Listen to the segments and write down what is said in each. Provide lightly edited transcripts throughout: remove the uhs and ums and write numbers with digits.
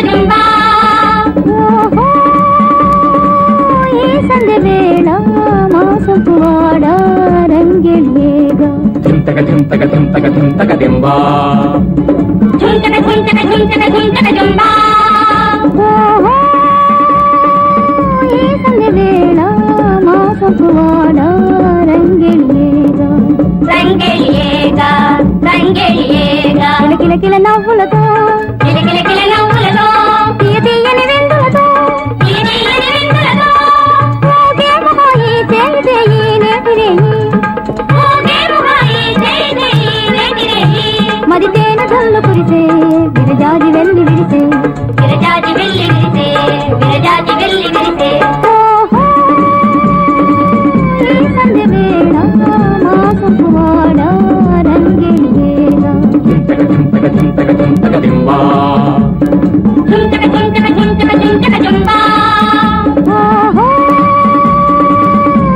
దింబా ఈ సంధ్య వేళ మాసపు వాడ రంగెళ్ళేగా ధింతక ధింతక ధింతక ధింతక దింబా ఈ సంధ్య వేళ మాసపు వాడ రంగెళ్ళేగా కిలకిల నవ్వులతో తీయ తీయని విందులతో మరి తేనె జల్లు కురిసే విరజాజి వెళ్ళి విరిసే ఈ సంధ్య వేళ మాసపు వాడ రంగెళ్ళేగా ధింతక ధింతక ధింతక ధింతక దింబా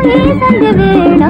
ఈ సంధ్య వేళ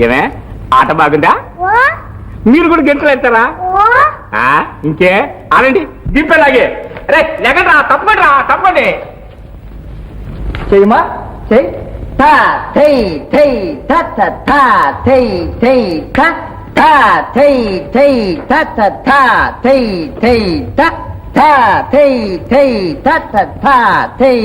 ఏమే ఆట బాగుందా? మీరు కూడా గెంటలు వెళ్తారా? ఇంకే ఆనండి దింపేలాగే. రే లెగండి రా, తప్పండి చెయ్యమా చెయ్యి తా థై థై త థా థై థై థ థా థై థై త థా థై థై థ థా థై థై త థా థై.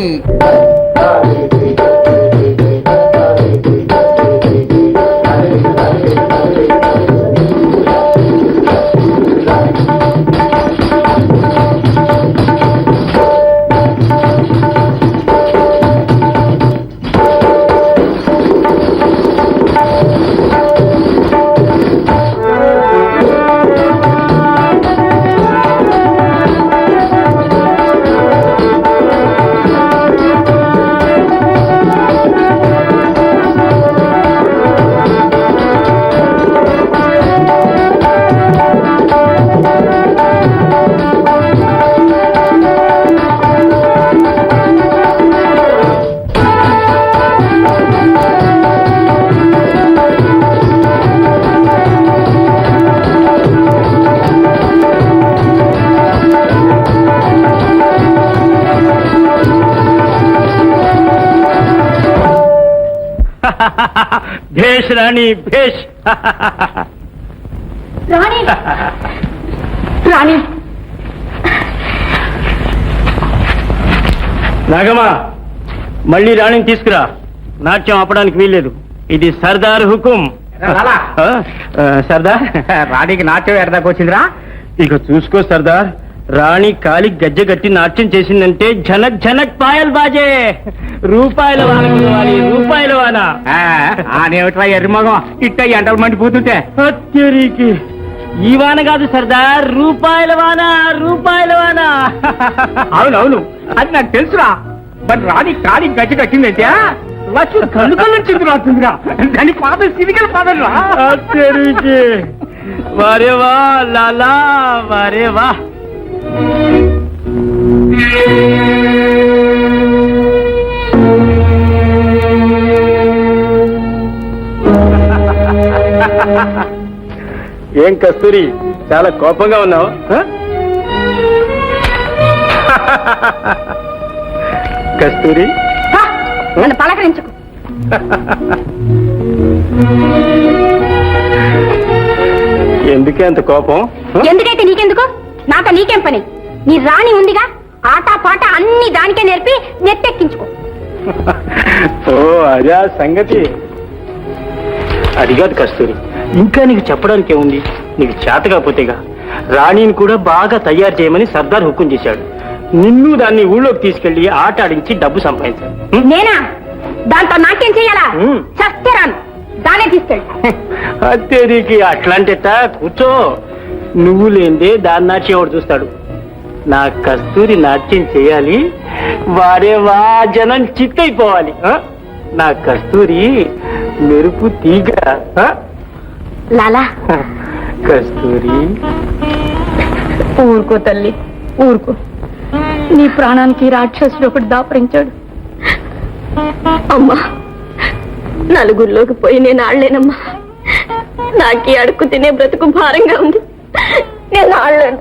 భేష్ రాణి భేష్. రాణి రాణి నాగమా మళ్ళీ రాణిని తీసుకురా, నాట్యం ఆపడానికి వీల్లేదు. ఇది సర్దార్ హుకుం. సర్దార్ రాణికి నాట్యం ఎడదాకా వచ్చిందిరా. ఇక చూసుకో సర్దార్, రాణి కాలి గజ్జె గట్టి నాట్యం చేసిందంటే జనక్ జనక్ పాయల్ బాజే. రూపాయల వాన కొనవాలి, రూపాయల వాన. ఆనేమిట్రా ఎర్రమగం ఇట్ట ఎంటలు మండిపోతుంటే. అత్యరికి ఈ వాన కాదు సర్దార్, రూపాయల వాన, రూపాయల వాన. అవునవును, అది నాకు తెలుసురా. మరి రాణి కాలి గచ్చి కట్టిందంటే లక్ష్మి కళ్ళు కళ్ళు చింది రాస్తుందిరా. దాని పాదం సిరిగల పాదం రా. వారేవా లాలా, వారేవా. ఏం కస్తూరి, చాలా కోపంగా ఉన్నావు? కస్తూరి, నన్ను పలకరించుకు. ఎందుకే అంత కోపం? ఎందుకైతే నీకెందుకు? నాతో నీకేం పని? నీ రాణి ఉందిగా, ఆట పాట అన్ని దానికే నేర్పి నెత్తెక్కించుకో. ఓ అదే సంగతి. అది కాదు కస్తూరి, ఇంకా నీకు చెప్పడానికి ఏముంది? నీకు చేత కాకపోతేగా రాణిని కూడా బాగా తయారు చేయమని సర్దార్ హుకుం చేశాడు. నిన్ను దాన్ని ఊళ్ళోకి తీసుకెళ్లి ఆట ఆడించి డబ్బు సంపాదించాడు. నేనా? దాంతో నాట్యం చెయ్యాలా? చస్తే రాను, దానే తీసుకెళ్ళి. అంతే, నీకు అట్లాంటిట కూర్చో. నువ్వు లేదే దాని నాట్యం ఎవడు చూస్తాడు? నా కస్తూరి నాట్యం చేయాలి, వారే వా జనం చిత్తైపోవాలి. నా కస్తూరి మెరుపు తీగ. లాలా, కస్తూరి ఊరుకో తల్లి, ఊరుకో. నీ ప్రాణానికి రాక్షసుడు ఒకటి దాపరించాడు. అమ్మా, నలుగురిలోకి పోయి నేను ఆడలేనమ్మా. నాకీ అడుక్కు తినే బ్రతుకు భారంగా ఉంది. నేను ఆడలేను.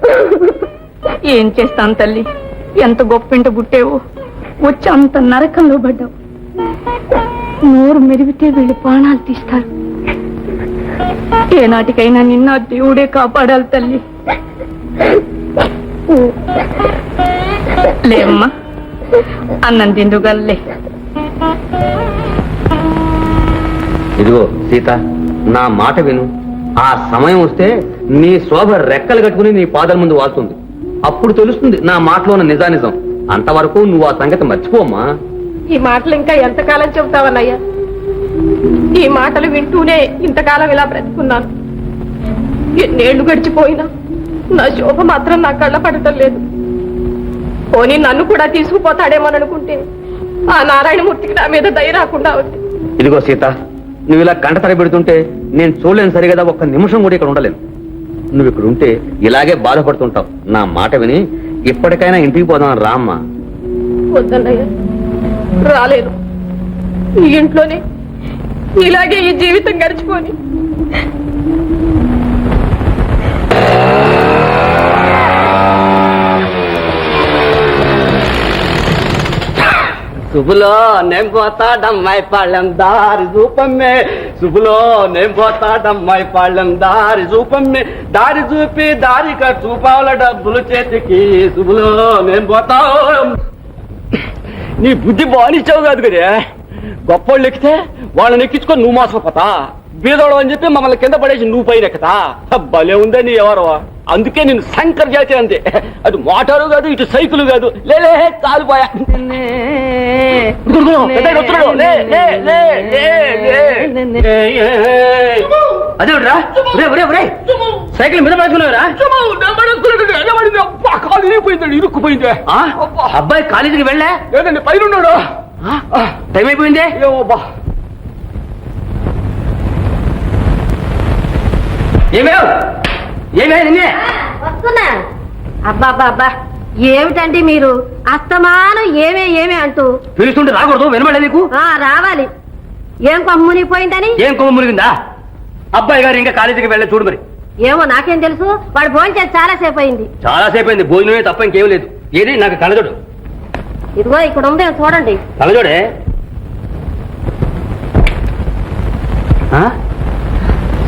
ఏం చేస్తాను తల్లి? ఎంత గొప్పింట పుట్టేవో, వచ్చి అంత నరకంలో పడ్డావు. నోరు మెరిగితే వీళ్ళు ప్రాణాలు తీస్తారు. ఏనాటికైనా నిన్న దేవుడే కాపాడాలి తల్లి. లేమ్మా, అన్నం తిందుగల్లే. ఇదిగో సీత, నా మాట విను. ఆ సమయం వస్తే నీ శోభ రెక్కలు కట్టుకుని నీ పాదాల ముందు వాళ్తుంది. అప్పుడు తెలుస్తుంది నా మాటలో ఉన్న నిజానిజం. అంతవరకు నువ్వు ఆ సంగతి మర్చిపోమ్మా. ఈ మాటలు ఇంకా ఎంతకాలం చెబుతావన్నయ్యా? ఈ మాటలు వింటూనే ఇంతకాలం ఇలా బ్రతుకున్నాను. ఎన్నేళ్లు గడిచిపోయినా నా శోభ మాత్రం నా కళ్ళ పడటం లేదు. పోనీ నన్ను కూడా తీసుకుపోతాడేమోననుకుంటే ఆ నారాయణమూర్తికి నా మీద దయ రాకుండా ఉంది. ఇదిగో సీత, నువ్వు ఇలా కంట తరబెడుతుంటే నేను చూడలేను సరిగదా, ఒక్క నిమిషం కూడా ఇక్కడ ఉండలేను. నువ్వు ఇక్కడ ఉంటే ఇలాగే బాధపడుతుంటావు. నా మాట విని ఇప్పటికైనా ఇంటికి పోదాం రామ్మా. వద్దన్నయ్య, రాలేను. ఈ ఇంట్లోనే ఇలాగే ఈ జీవితం గడిచిపోని. శుభులో నేను పోతాడమ్మాయి పాళ్ళెం దారి రూపమ్మే. శుభులో నేను పోతాడమ్మాయి పాళ్ళెం దారి రూపమ్మే. దారి చూపి దారిగా చూపాల డబ్బులు చేతికి. శుభులో నేను పోతా. నీ బుద్ధి బానిచ్చావు కాదు కదా. గొప్పోళ్ళు ఎక్కితే వాళ్ళని ఎక్కించుకొని నువ్వు మోసపోతా. బీదోడు అని చెప్పి మమ్మల్ని కింద పడేసి నువ్వు పైన ఎక్కుతా. భలే ఉందే నీ ఎవరో. అందుకే నేను శంకర్ జాతి అంతే. అది మోటారు కాదు, ఇటు సైకిల్ కాదు. లేలే కాలిపోయా. అదేరా సైకిల్ మీద పడుకున్నావురా? కాలిపోయిందండి, ఇరుక్కుపోయింది. అబ్బాయి కాలేజీకి వెళ్ళా? లేదండి, పైన ఉన్నాడు. టైం అయిపోయింది. వస్తున్నా. అబ్బా, ఏమిటండి మీరు అస్తమానం ఏమే ఏమే అంటూ? పిలుస్తుంటే రాకూడదు, వినమలే నీకు? రావాలి. ఏం కొమ్మునిపోయిందని? ఏం కొమ్ము మురిగిందా? అబ్బాయి గారు ఇంకా కాలేజీకి వెళ్ళే చూడు మరి. ఏమో నాకేం తెలుసు. వాడు భోజనం చేసి చాలా సేపు అయింది. చాలాసేపు అయింది. భోజనమే తప్ప ఇంకేం లేదు. ఏది నాకు కళ్ళజోడు? ఇదిగో ఇక్కడ ఉంది, చూడండి. కళ్ళజోడే?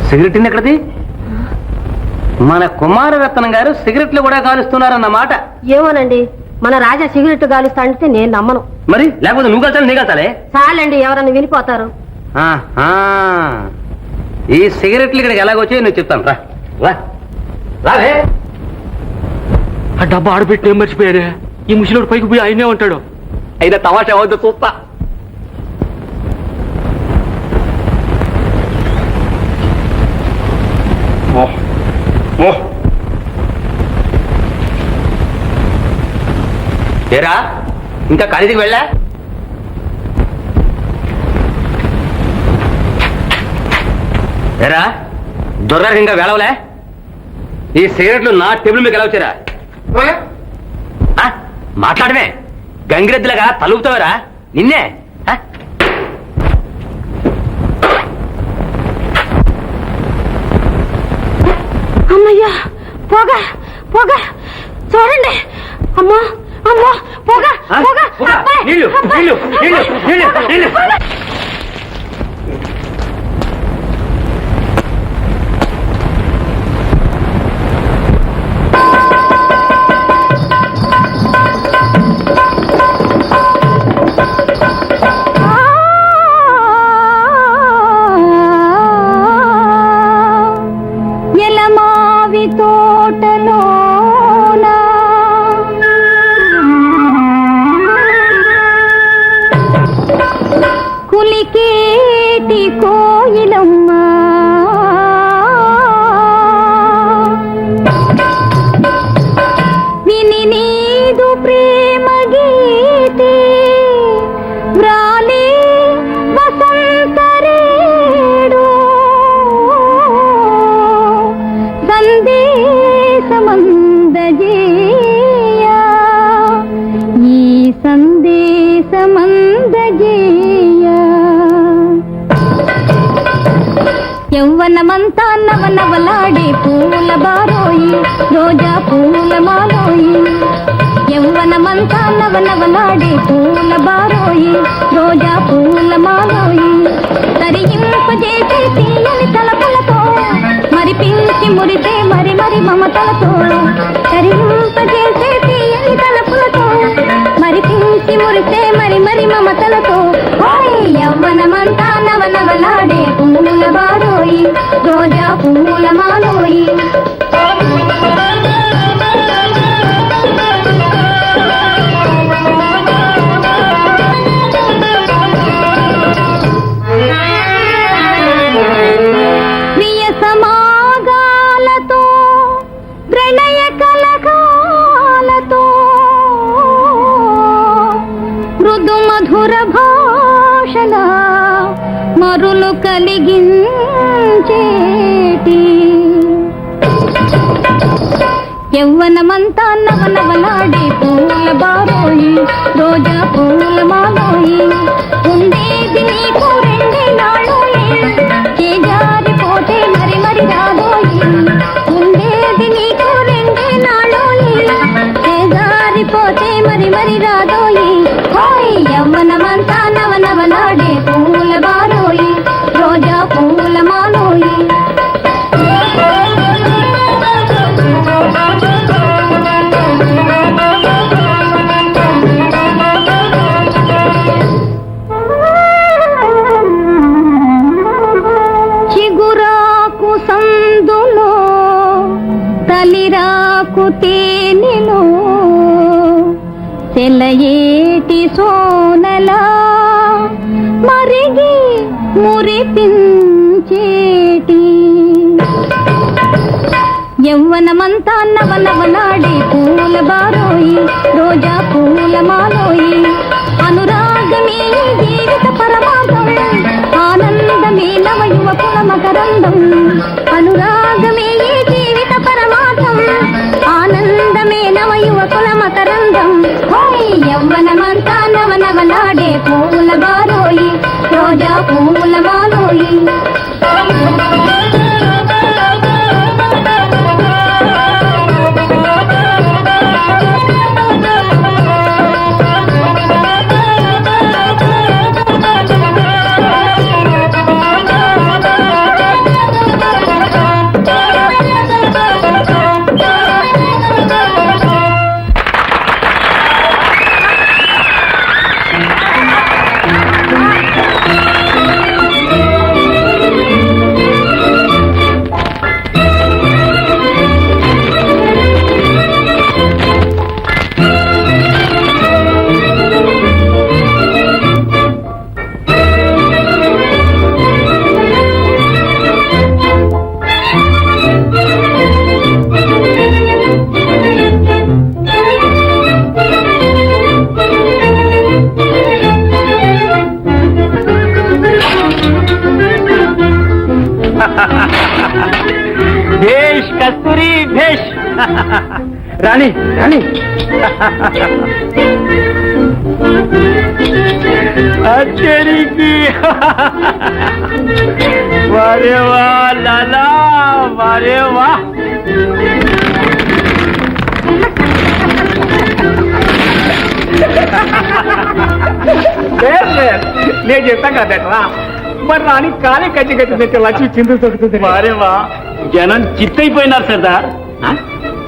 సిగరెట్ ఎక్కడది? మన కుమారరత్నం గారు సిగరెట్లు కూడా కాలుస్తున్నారన్నమాట. ఏమోనండి, మన రాజా సిగరెట్ గాలిస్తా అంటే నేను నమ్మను. మరి లేకపోతే నువ్వు కాల్చాలి, నీ కాల్చాలే? చాలండి, ఎవరన్నా వినిపోతారు. ఈ సిగరెట్లు ఇక్కడికి ఎలాగొచ్చాయో నేను చెప్తాను. రా రా రావే. ఆ డబ్బా ఆడబెట్టి ఏం మర్చిపోయారే. ఈ ముసలోడు పైకి పోయి ఆయనే ఉంటాడు. అయినా తమాషా వద్ద చూస్తా. పో. ఏరా ఇంకా కాలేజీకి వెళ్ళా? ఏరా దొర్రారు ఇంకా వెళ్ళవలే? ఈ సిగరెట్లు నా టేబుల్ మీకు ఎలా వచ్చారా? మాట్లాడమే గంగిరెద్దులాగా తలుపుతావరా నిన్నే? అమ్మయ్యా పోగా పోగా చూడండి అమ్మా అమ్మా పోగా పోగా నీళ్ళు నీళ్ళు నీళ్ళు నీళ్ళు నీళ్ళు. ఎలమావి తోటలోనా కులికేటి కోయిలమ్మ విని నీదు ప్రేమ గీతే వ్రాలే వసంతరేడు సందేశమందజేయ ఈ సందేశమందజేయ యవ్వనమంతా నవనవలాడే పూల బారోయి రోజా పూల మాలోయి యవ్వనమంతా నవనవలాడే పూల బారోయి రోజా పూల మాలోయి తరింపజేసే తీయని తలపులతో మరిపించి మురిసే మరి మరి మమతలతో తరింపజేసే తీయని తలపులతో మరిపించి మురిసే మరి మరి మమతలతో యవ్వనమంతా నవనవలాడే పూల బారోయి రోజా పూల మాలోయి ప్రియ సమాగాలతో ప్రణయ కలకాలతో మృదు మధుర భాషల మరులు కలిగించేటి యవ్వనమంతా నవనవలాడే పూల బారోయి రోజా పూల మాలోయి ఉండేది నీకు రెండే నాళోయి చేజారిపోతే మరి మరి రాబోయి ఉండేది నీకు రెండే నాళోయి చేజారిపోతే మరి మరి రాదోయి యవ్వనమంతా నవనవలాడే పూల బారోయి రోజా పూల మాలోయి చిగురాకు సందులో తలిరాకు తేనెలో సెలయేటి సోనలా మరిగి మురిపించేటి యవ్వనమంతా నవనవలాడే పూల బారోయి రోజా పూల మాలోయి అనురాగమే జీవిత పరమార్థం ఆనందమే నవ యువకుల మకరందం అనురాగమే జీవిత పరమార్థం ఆనందమే నవ యువకుల మకరందం యవ్వనమంతా నవనవలాడే పూల బారోయి రోజా పూల మాలోయి భేష్ కస్తూరి భేష్. రాణి రాణి అచ్చరికి వారే వా లాలా వారే వా. నేను చెప్తాను కదట్రా, మరి రాని కాలే కచ్చి కట్టినట్టు లక్ష్మి చిందు దొరుకుతుంది. వారేవా జనం చిత్తైపోయినారు సర్దార్.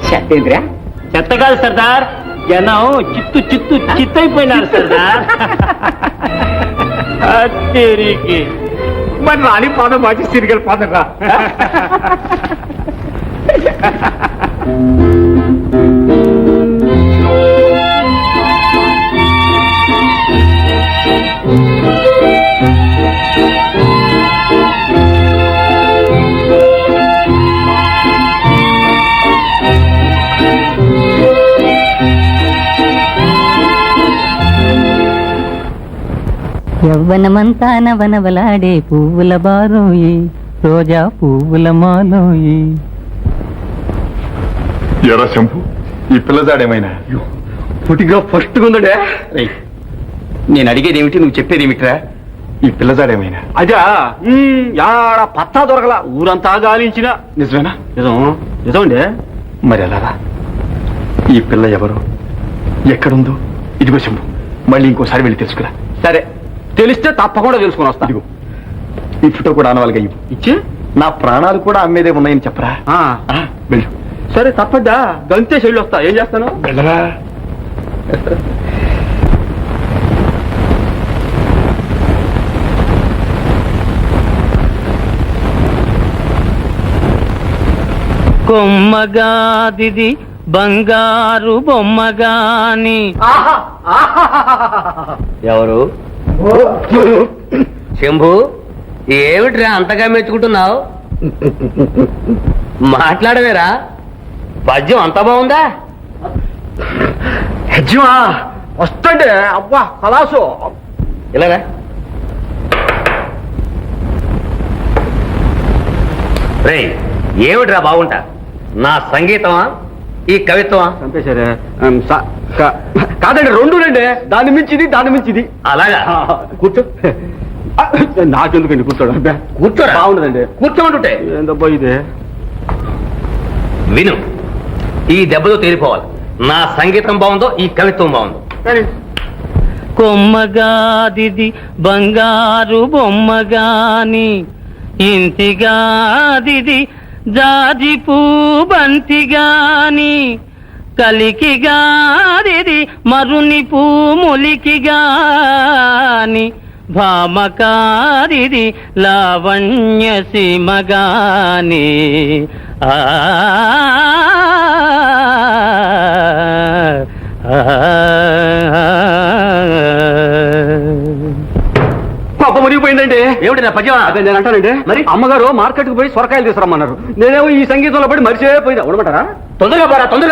చెత్తేంద్రా? చెత్త కాదు సర్దార్, జనం చిత్తు చిత్తు చిత్తైపోయినారు సర్దార్. అత్తేరికి మరి రాణి పాదం మార్చి సిరిగల పాదం రా. యవ్వనమంతా నవనవలాడే పువ్వుల బారోయి, రోజా పువ్వుల మాలోయి. ఎరా శంభు, ఈ పిల్లజాడేమైనా పుటిగా ఫస్ట్ ఉందడే. నేను అడిగేది ఏమిటి, నువ్వు చెప్పేది ఏమిట్రా? ఈ పిల్లజాడేమైనా అజా యాడ పత్తా దొరకలా, ఊరంతా గాలించిన. నిజమేనా? నిజం నిజమండి. మరి ఎలారా? ఈ పిల్ల ఎవరు, ఎక్కడుందో? ఇదిగో శంభు, మళ్ళీ ఇంకోసారి వెళ్ళి తెలుసుకురా. సరే, తెలిస్తే తప్పకుండా తెలుసుకుని వస్తా. ఇదిగో ఈ ఫోటో కూడా ఆనవాళ్ళగా ఇవ్వు. ఇచ్చి నా ప్రాణాలు కూడా అమ్మేదే ఉన్నాయని చెప్పరా. వెళ్ళు. సరే తప్పద్దా, గంతే చెల్లి వస్తా. ఏం చేస్తాను? వెళ్ళరా. కొమ్మగాదిది బంగారు బొమ్మగాని. ఎవరు? శంభు, ఏమిట్రా అంతగా మెచ్చుకుంటున్నావు? మాట్లాడవేరా? పద్యం అంత బాగుందా? హెజ్జమా వస్తుంటే అబ్బా కలాసు. ఇలాగా రే, ఏమిట్రా బాగుంటా? నా సంగీతమా, ఈ కవిత్వమా? చంపేశారే. కాదండి, రెండు రండి, దాని మించిది దాని మించిది. అలాగా కూర్చో. నాకెందుకండి కూర్చోడం? కూర్చోరా. బాగుండదండి. కూర్చోమంటుంటే ఏందబ్బా ఇదే? విను, ఈ దెబ్బతో తేలిపోవాలి. నా సంగీతం బాగుందో, ఈ కవిత్వం బాగుందో. కొమ్మగాదిది బంగారు బొమ్మగాని, ఇంటిగాదిది జాజి పూ బంతిగాని, కలికిగాదిది మరుని పూ మొలికిగాని, భామకారిది లావణ్య సీమగాని. పాప మునిగిపోయిందండి. ఏమిటి నా పద్యం? అదే నేను అంటానండి, మరి అమ్మగారు మార్కెట్ కు పోయి సొరకాయలు తీసుకురమ్మన్నారు. నేనేమో ఈ సంగీతంలో పడి మరిచిపోయిందా. ఉండమంటారా? తొందరగా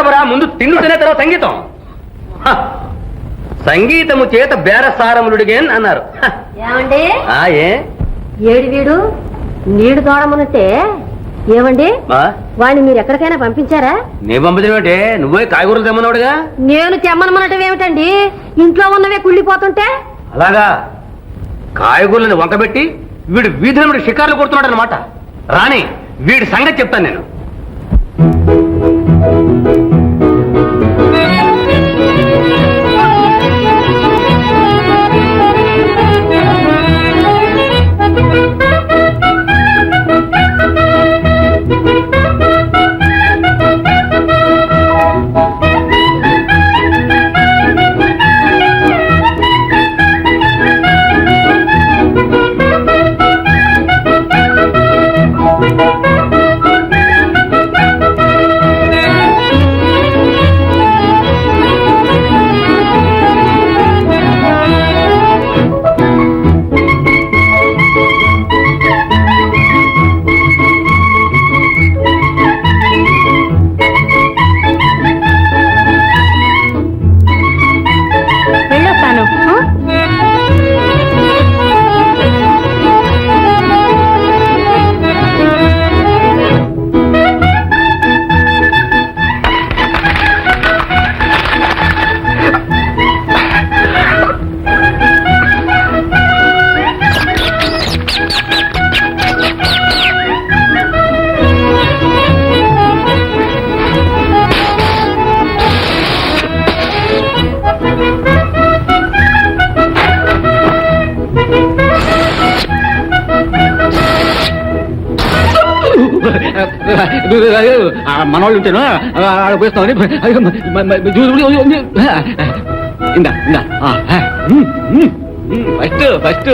పరా. ముందు తిండుతేనే తర్వాత సంగీతం. హ, సంగీతము చేత బేరసారములుడిగేన్ అన్నారు. హ, ఏమండి? ఏ ఏడు వీడు నీళ్లు తోడమనంటే ఏమండి? ఆ? వాడిని మీరు ఎక్కడికైనా పంపించారా? నీ పంపించడమేంటే, నువ్వే కాయగూరలు తెమ్మన్నావుడుగా. నేను తెమ్మనమనటం ఏమిటండి? ఇంట్లో ఉన్నవే కుళ్ళిపోతుంటే. అలాగా కాయగూరలను వంకబెట్టి వీడు వీధుల షికార్లు కొడుతున్నాడు అనమాట. రాణి, వీడి సంగతి చెప్తాను నేను. వెళ్ళొస్తాను. మనవాళ్ళు ఉంటేను పోయిస్తామని ఇందా ఇందా ఫస్ట్ ఫస్ట్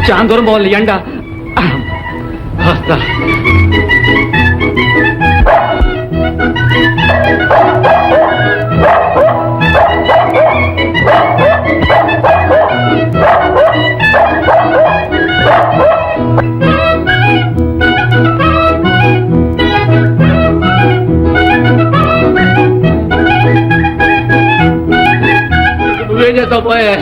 చాలా దూరం పోవాలి ఎండ నువ్వేం చేస్తావు పోయే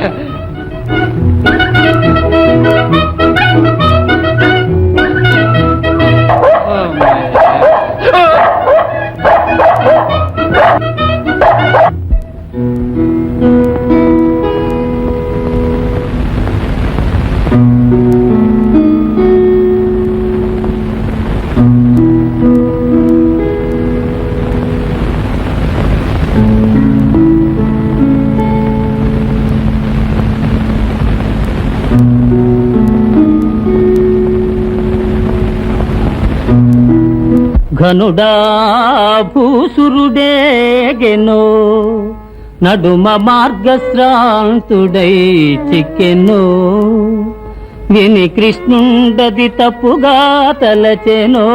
ఘనుడా భూసురుడేగెనో నడుమ మార్గశ్రాంతుడై చిక్కెనో విని కృష్ణుండది తప్పుగా తలచెనో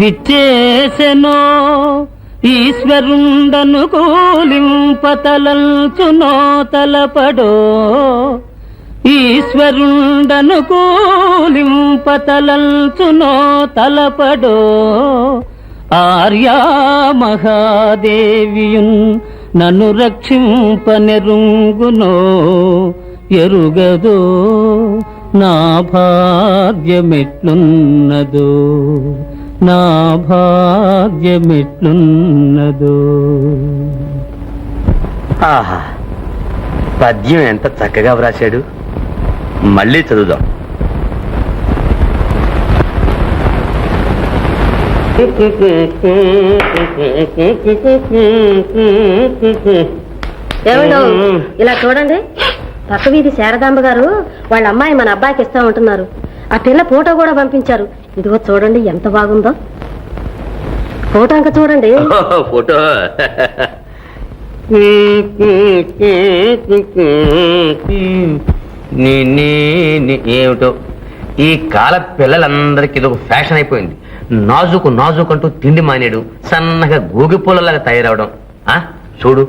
విచ్చేసెనో ఈశ్వరుండను కూలింపతలంచునో తలపడో ఈశ్వరుండను కూలింపతలంచునో తలపడో ఆర్యా మహాదేవియున్ నన్ను రక్షింపనెరుంగునో ఎరుగదో నా భాగ్యమెట్లున్నదో నా భాగ్యమెట్లున్నదో. ఆహా, పద్యం ఎంత చక్కగా వ్రాశాడు. మళ్ళీ చదువుదాం. ఏమండో ఇలా చూడండి, పక్క వీధి శారదాంబ గారు వాళ్ళ అమ్మాయి మన అబ్బాయికి ఇస్తా ఉంటున్నారు. ఆ పిల్ల ఫోటో కూడా పంపించారు. ఇదిగో చూడండి ఎంత బాగుందో. ఫోటో ఇంకా చూడండి. ఫోటో ఏమిటో ఈ కాల పిల్లలందరికీ ఇది ఒక ఫ్యాషన్ అయిపోయింది. నాజుకు నాజుకు అంటూ తిండి మానేడు, సన్నగా గోగి పూలలాగా తయారవడం. చూడు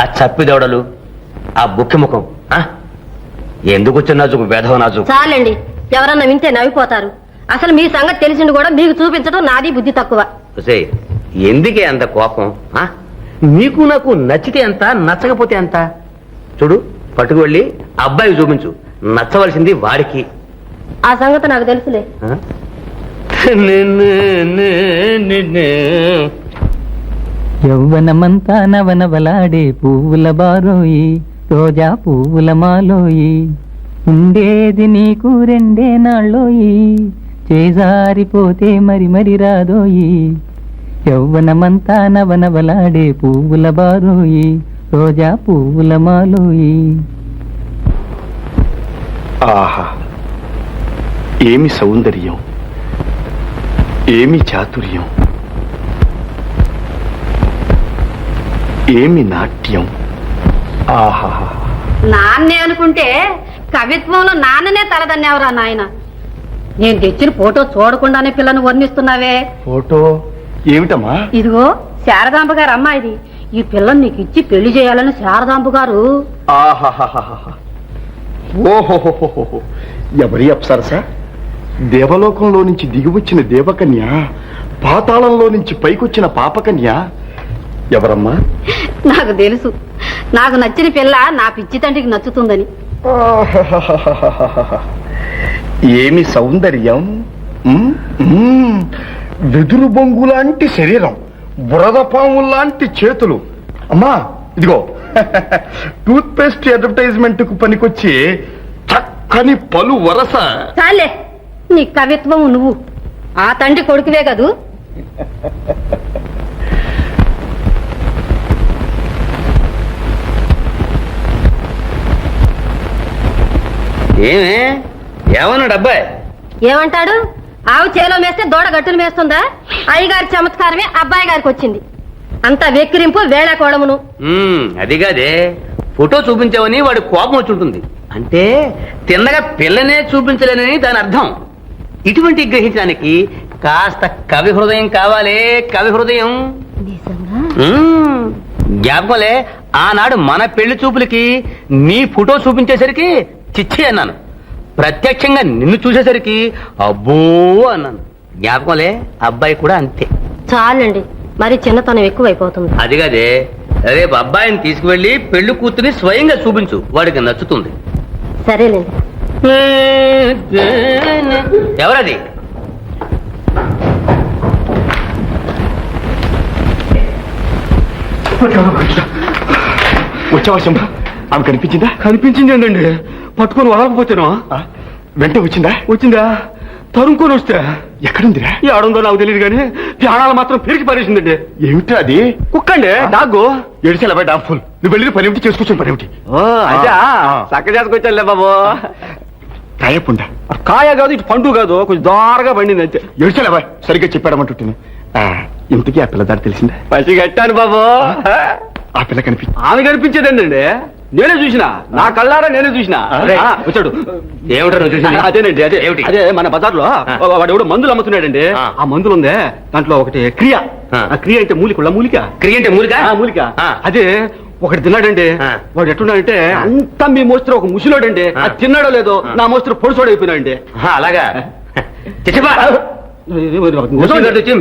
ఆ చప్పిదవడలు, ఆ బుక్కి ముఖం. ఎందుకు వచ్చిన నాజుకు, వేధవ నాజుకు. చాలండి, ఎవరన్నా వింటే నవ్విపోతారు. అసలు మీ సంగతి తెలిసింది కూడా మీకు చూపించడం నాది బుద్ధి తక్కువ. ఎందుకే అంత కోపం? మీకు నాకు నచ్చితే ఎంత, నచ్చకపోతే ఎంత? చూడు, పట్టుకు వెళ్ళి అబ్బాయికి చూపించు. నచ్చవలసింది వాడికి. ఆ సంగతి నాకు తెలుసులే. యౌవనమంతా నవనవలాడే పువ్వుల బారోయి, రోజా పువ్వుల మాలోయి, ఉండేది నీకు రెండే నాళ్ళోయి, చేజారిపోతే మరి మరి రాదోయి. యౌవనమంతా నవనవలాడే పువ్వుల బారోయి, రోజా పువ్వుల మాలోయి. ఆహా, ఏమి సౌందర్యం, ఏమి చాతుర్యం, ఏమి నాట్యం, ఆహాహా. నాన్నే అనుకుంటే కవిత్వంలో నాన్ననే తలదన్నేవరా నాయన. నేను తెచ్చిన ఫోటో చూడకుండానే పిల్లను వర్ణిస్తున్నావే. ఫోటో ఏమిటమ్మా? ఇదిగో శారదాంబ గారు అమ్మాయిది. ఈ పిల్లని నీకు ఇచ్చి పెళ్లి చేయాలని శారదాంబ గారు. ఆహాహాహాహా. ఓహోహోహోహో. ఎవరి అప్సరస? దేవలోకంలో నుంచి దిగివచ్చిన దేవకన్య, పాతాళంలో నుంచి పైకొచ్చిన పాపకన్య. ఎవరమ్మా? నాకు తెలుసు, నాకు నచ్చిన పిల్ల నా పిచ్చి తండ్రికి నచ్చుతుందని. ఆహాహాహాహాహా. ఏమి సౌందర్యం! వెదురు బొంగు లాంటి శరీరం, బురద పాము లాంటి చేతులు. అమ్మా ఇదిగో టూత్ పేస్ట్ అడ్వర్టైజ్మెంట్ కు పనికొచ్చి చక్కని పలు వరస. చాలే నీ కవిత్వం. నువ్వు ఆ తండ్రి కొడుకువే కదూ. ఏమే ఏమన్నాడు అబ్బాయి? ఏమంటాడు? ఆవు చేలో మేస్తే దూడ గట్టును మేస్తుందా? అయ్యగారి చమత్కారమే అబ్బాయి గారికి వచ్చింది. అంత వెక్కిరింపు వేళకోళమును. అది కాదే, ఫోటో చూపించావని వాడి కోపం వచ్చి ఉంటుంది. అంటే తిన్నగా పిల్లనే చూపించలేనని దాని అర్థం. ఇటువంటి గ్రహించడానికి కాస్త కవి హృదయం కావాలే, కవి హృదయం. జ్ఞాపకంలే, ఆనాడు మన పెళ్లి చూపులకి నీ ఫోటో చూపించేసరికి చిచ్చి అన్నాను, ప్రత్యక్షంగా నిన్ను చూసేసరికి అబ్బో అన్నాను. జ్ఞాపకంలే, అబ్బాయి కూడా అంతే. చాలండి, మరి చిన్నతనం ఎక్కువైపోతుంది. అది కాదే, రేపు అబ్బాయిని తీసుకువెళ్ళి పెళ్లి కూతుని స్వయంగా చూపించు, వాడికి నచ్చుతుంది. సరేలేండి. ఎవరది? వచ్చావా శంభ? ఆమె కనిపించిందా? కనిపించింది ఏంటండి, పట్టుకొని వదలకపోతేను. వెంట వచ్చిందా? వచ్చిందా? తరుముకొని వస్తే ఎక్కడుందిరా? ఏడుందో నాకు తెలియదు కానీ ప్రాణాలు మాత్రం పెరిగి పారేసిందండి. ఏమిటా అది? కుక్కండి, డాగ్గు. ఏడిసేలా డాంఫుల్. నువ్వు వెళ్ళి పని ఏమిటి, చేసుకొచ్చిన పని ఏమిటి? అదే చక్క చేసుకొచ్చానులే బాబు. కాయపుండా? కాయ కాదు, ఇటు పండు కాదు, కొంచెం దారగా పండింది అంతే. ఏడిసేలా సరిగ్గా చెప్పాడమంటుంటాను. ఇంతకీ ఆ పిల్లదారి తెలిసిందా? పసి కట్టాను బాబు. ఆ పిల్ల కనిపించి ఆమె కనిపించేదండి, నేనే చూసిన, నా కళ్ళారా నేనే చూసిన. వచ్చాడు. ఏమిటారు చూసి? అదేనండి, అదే ఏమిటి? అదే మన బజార్లో వాడు ఎవడో మందులు అమ్ముతున్నాడండి. ఆ మందులు ఉందే, దాంట్లో ఒకటి క్రియ. ఆ క్రియ అంటే మూలిక. క్రియ అంటే మూలిక? మూలిక. అదే ఒకటి తిన్నాడండి. వాడు ఎట్టున్నాడంటే అంతా మీ మోస్తరు ఒక ముసిలోడండి. అది తిన్నాడో లేదో నా మోస్తరు పొడుసోడు అయిపోయినాడండి. అలాగా?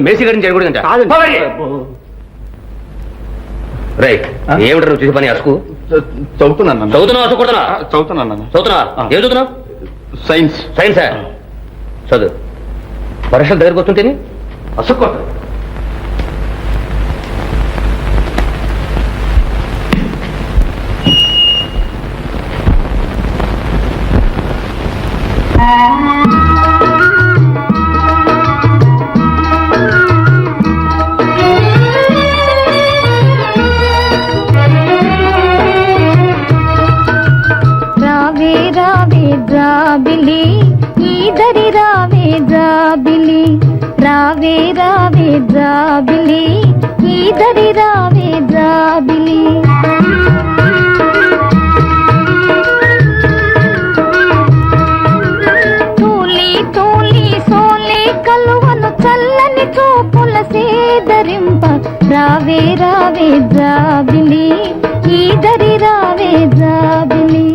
మేసి గారిని జరగకూడదంట. రైట్. ఏమిటారు చూసి పని? అసుకు చదువుతున్నాను. చదువుతున్నావు? అసుకు కొడుతున్నా? చదువుతున్నాను. చదువుతున్నా? ఏం చదువుతున్నావు? సైన్స్. సైన్సా? చదువు. పరీక్షలు దగ్గరకు వస్తుంటేనే అసుకు కొట్టు. రావే ఈదరి రావే జాబిలి, రావే రావే జాబిలి, ఈదరి రావే జాబిలి. తూలి తూలి సోలే కలువను చల్లని చూపుల సేదరింప, రావే రావే జాబిలి, ఈదరి రావే జాబిలి.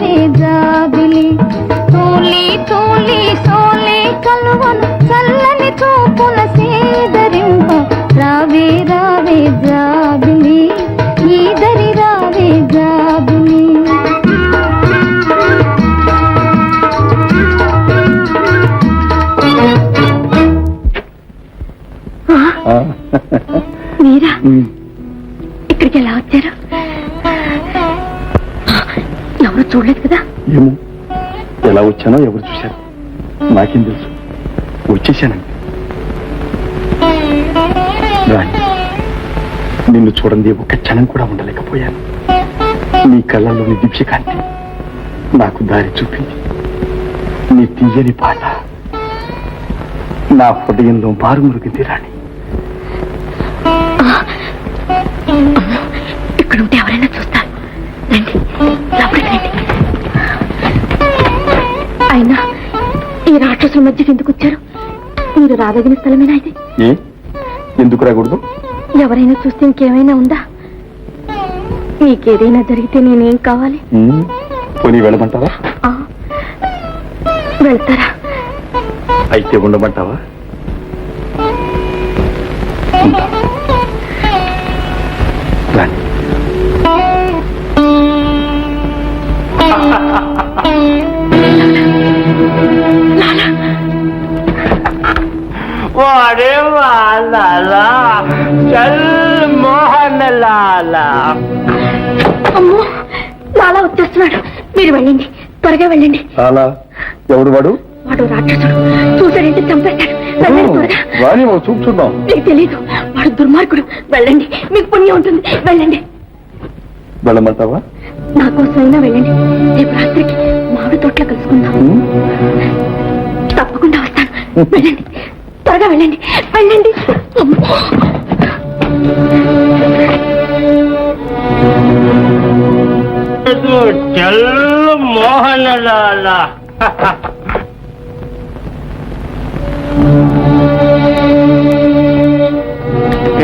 రావే జాబిలి తూలి తూలి సోలే కలువను చల్లని చూపుల సేదరింప రావే రావే జాబిలి ఈదరి రావే జాబిలి మీరా ఇక్కడికి ఎలా వచ్చారు? ఎవరు చూడలేదు కదా? ఏమో ఎలా వచ్చానో ఎవరు చూశారు నాకేం తెలుసు, వచ్చేసానండి. రాణి, నిన్ను చూడండి ఒక్క క్షణం కూడా ఉండలేకపోయాను. నీ కళ్ళల్లోని దీప్యకాంతి నాకు దారి చూపింది. నీ తీయని పాట నా హృదయంలో మారుమురుగింది. రాణి, ఇక్కడ ఉంటే ఎవరైనా చూస్తారు. రండి, లోపలికి రండి. అయినా ఈ రాక్షసుల మధ్యకి ఎందుకు వచ్చారు? మీరు రాదగిన స్థలమేనా ఇది? ఏ ఎందుకు రాకూడదు? ఎవరైనా చూస్తే ఇంకేమైనా ఉందా? మీకేదైనా జరిగితే నేనేం కావాలి? పోనీ వెళ్ళమంటావా? ఆ, వెళ్తారా? అయితే ఉండమంటావా? రాణి, వాడే లాలా చల్ మోహన్ లాలా. అమ్మో, లాలా వచ్చేస్తున్నాడు. మీరు వెళ్ళండి, త్వరగా వెళ్ళండి. అలా ఎవడు వాడు? వాడు రాక్షసుడు. చూసాడంటే చంపేస్తాడు. వెళ్ళండి త్వరగా. రాణి, మనం చూపుతున్నాం. మీకు తెలీదు, వాడు దుర్మార్గుడు. వెళ్ళండి, మీకు పుణ్యం ఉంటుంది. వెళ్ళండి. వెళ్ళమంటావా? నా కోసమైనా వెళ్ళండి. రేపు రాత్రికి మామిడి తోటలో కలుసుకుందాం. తప్పకుండా వస్తాను. వెళ్ళండి, త్వరగా వెళ్ళండి. వెళ్ళండి. అమ్మో. చల్ మోహన్ లాలా.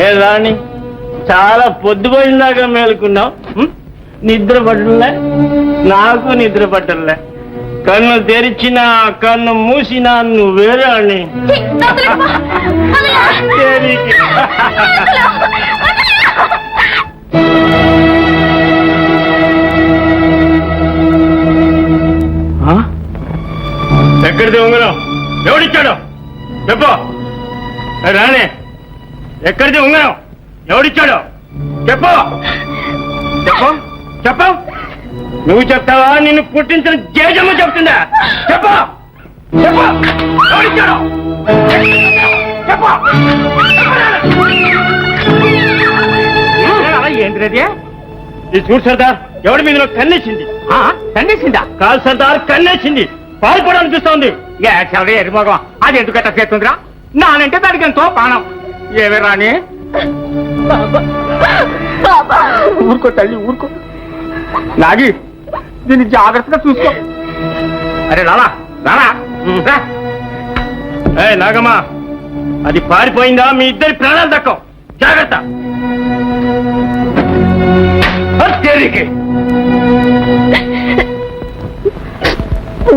ఏ రాణి, చాలా పొద్దుపోయిందాకా మేలుకున్నావు. నిద్ర పట్టలే, నాకు నిద్ర పట్టలే. కన్ను తెరిచినా కన్ను మూసినా నువ్వే రాణి. ఎక్కడిది ఉంగరం? ఎవడిచ్చాడు చెప్పు. రాణి, ఎక్కడిది ఉంగరం? ఎవడిచ్చాడు చెప్పు. చెప్పు చెప్పు. నువ్వు చెప్తావా? నిన్ను పుట్టించిన జేజమ్మ చెప్తుందా? చెప్పు చెప్పు. ఎవడిచ్చాడు చెప్పు. ఏంటిది? ఈ చూడు సర్దార్, ఎవడి మీద కన్నేసింది? కన్నేసిందా? కాదు సర్దార్, కన్నేసింది. పాల్పడాలని చూస్తోంది. ఎరిమోగం, అది ఎందుకు ఎట్లా చేస్తుందిరా? నానంటే దానికి ఎంతో ప్రాణం. ఏమే రాని? ఊరుకో తల్లి, ఊరుకో. నాగి, దీన్ని జాగ్రత్తగా చూసుకో. అరే లాలా, లాలా, ఏ నాగమ్మా, అది పారిపోయిందా? మీ ఇద్దరి ప్రాణాలు దక్కవు. జాగ్రత్త.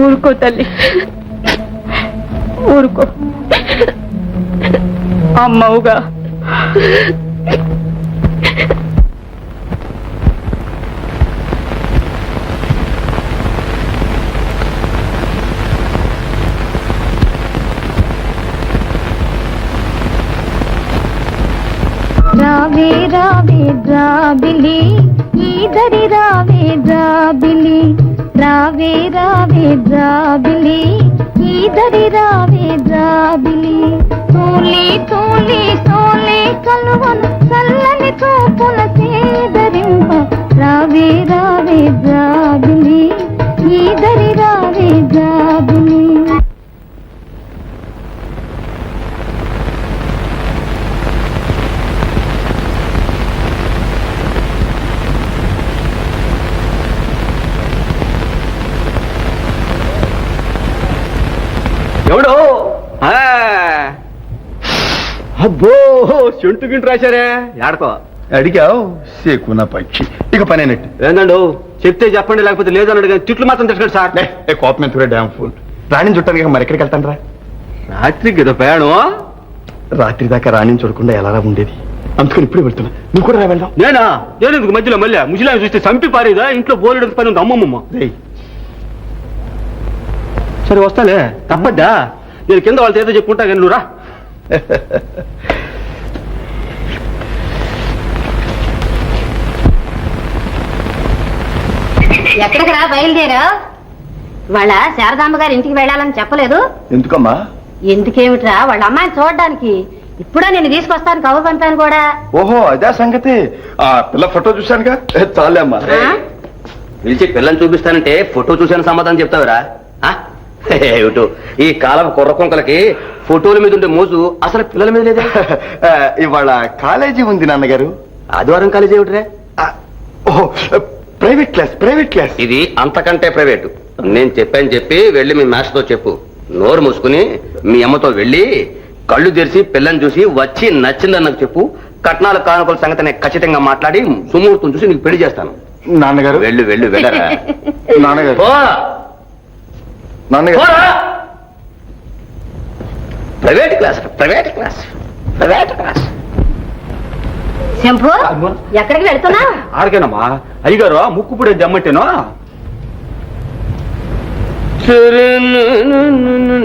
ఊరుకో తల్లి, ఊరుకో. అమ్మవుగా రావే రావే జాబిలి ఈదరి రావే జాబిలి రావే రావే జాబిలి ఈదరి రావే జాబిలి తూలి తూలి సోలే కలువను చల్లని చూపుల సేదరింప రావే రావే జాబిలి ఈదరి రావే జాబిలి. ఎవడో అబ్బో చెంటు గింటు రాశారే. ఏడకో అడిగావు సేకున పక్షి ఇక పని అయినట్టు. ఏందండు చెప్తే చెప్పండి, లేకపోతే లేదన్నాడు కానీ తిట్లు మాత్రం తెచ్చుకోండి సార్. కోపం ఎందుకు డ్యామ్ ఫుల్. రాణిని చుట్టాను మరి ఎక్కడికి వెళ్తాను రా? రాత్రికి ఏదో ప్రయాణం. రాత్రి దాకా రాణిని చూడకుండా ఎలా ఉండేది, అందుకని ఇప్పుడే వెళ్తున్నా. నువ్వు కూడా రా వెళ్దాం. నేనా? నేను మధ్యలో మళ్ళీ ముసలాం చూస్తే చంపి పారేదా? ఇంట్లో బోలెడు పని ఉంది అమ్మమ్మ. సరే వస్తాలే, తప్పద్దా? నేను కింద వాళ్ళతో ఏదో చెప్పుకుంటా కానీ నువ్వు రా. ఎక్కడికి రా బయలుదేరా? వాళ్ళ శారదామ్మ గారి ఇంటికి వెళ్ళాలని చెప్పలేదు? ఎందుకమ్మా? ఎందుకేమిట్రా, వాళ్ళ అమ్మాయిని చూడడానికి. ఇప్పుడే నేను తీసుకొస్తాను, కబురు పంపాను కూడా. ఓహో అదే సంగతి. ఆ పిల్ల ఫోటో చూశానుగా, చాలే అమ్మా. పిలిచి పిల్లని చూపిస్తానంటే ఫోటో చూసాను సమాధానం చెప్తావురా? ఏమిటో ఈ కాలం కుర్ర కుంకలకి ఫోటోల మీద ఉండే మోజు అసలు పిల్లల మీద లేదే. ఇవాళ కాలేజీ ఉంది నాన్నగారు. ఆదివారం కాలేజీ ఏమిట్రే? ఓహో ప్రైవేట్ క్లాస్, ప్రైవేట్ క్లాస్. ఇది అంతకంటే ప్రైవేటు. నేను చెప్పాను చెప్పి వెళ్ళి మీ మాస్టర్తో చెప్పు. నోరు మూసుకుని మీ అమ్మతో వెళ్ళి కళ్ళు తెరిచి పిల్లని చూసి వచ్చి నచ్చిందని చెప్పు. కట్నాల కానుకల సంగతి నేను ఖచ్చితంగా మాట్లాడి సుముహూర్తం చూసి నీకు పెళ్లి చేస్తాను. నాన్నగారు వెళ్ళు వెళ్ళు వెళ్ళరా. నాన్నగారు నాన్నగారు private class, private class, private class. Shambhu, ఎక్కడికి వెళ్తున్నా? ఆడికేనమ్మా అయ్యగారు ముక్కుపుడే దమ్మంటేనో.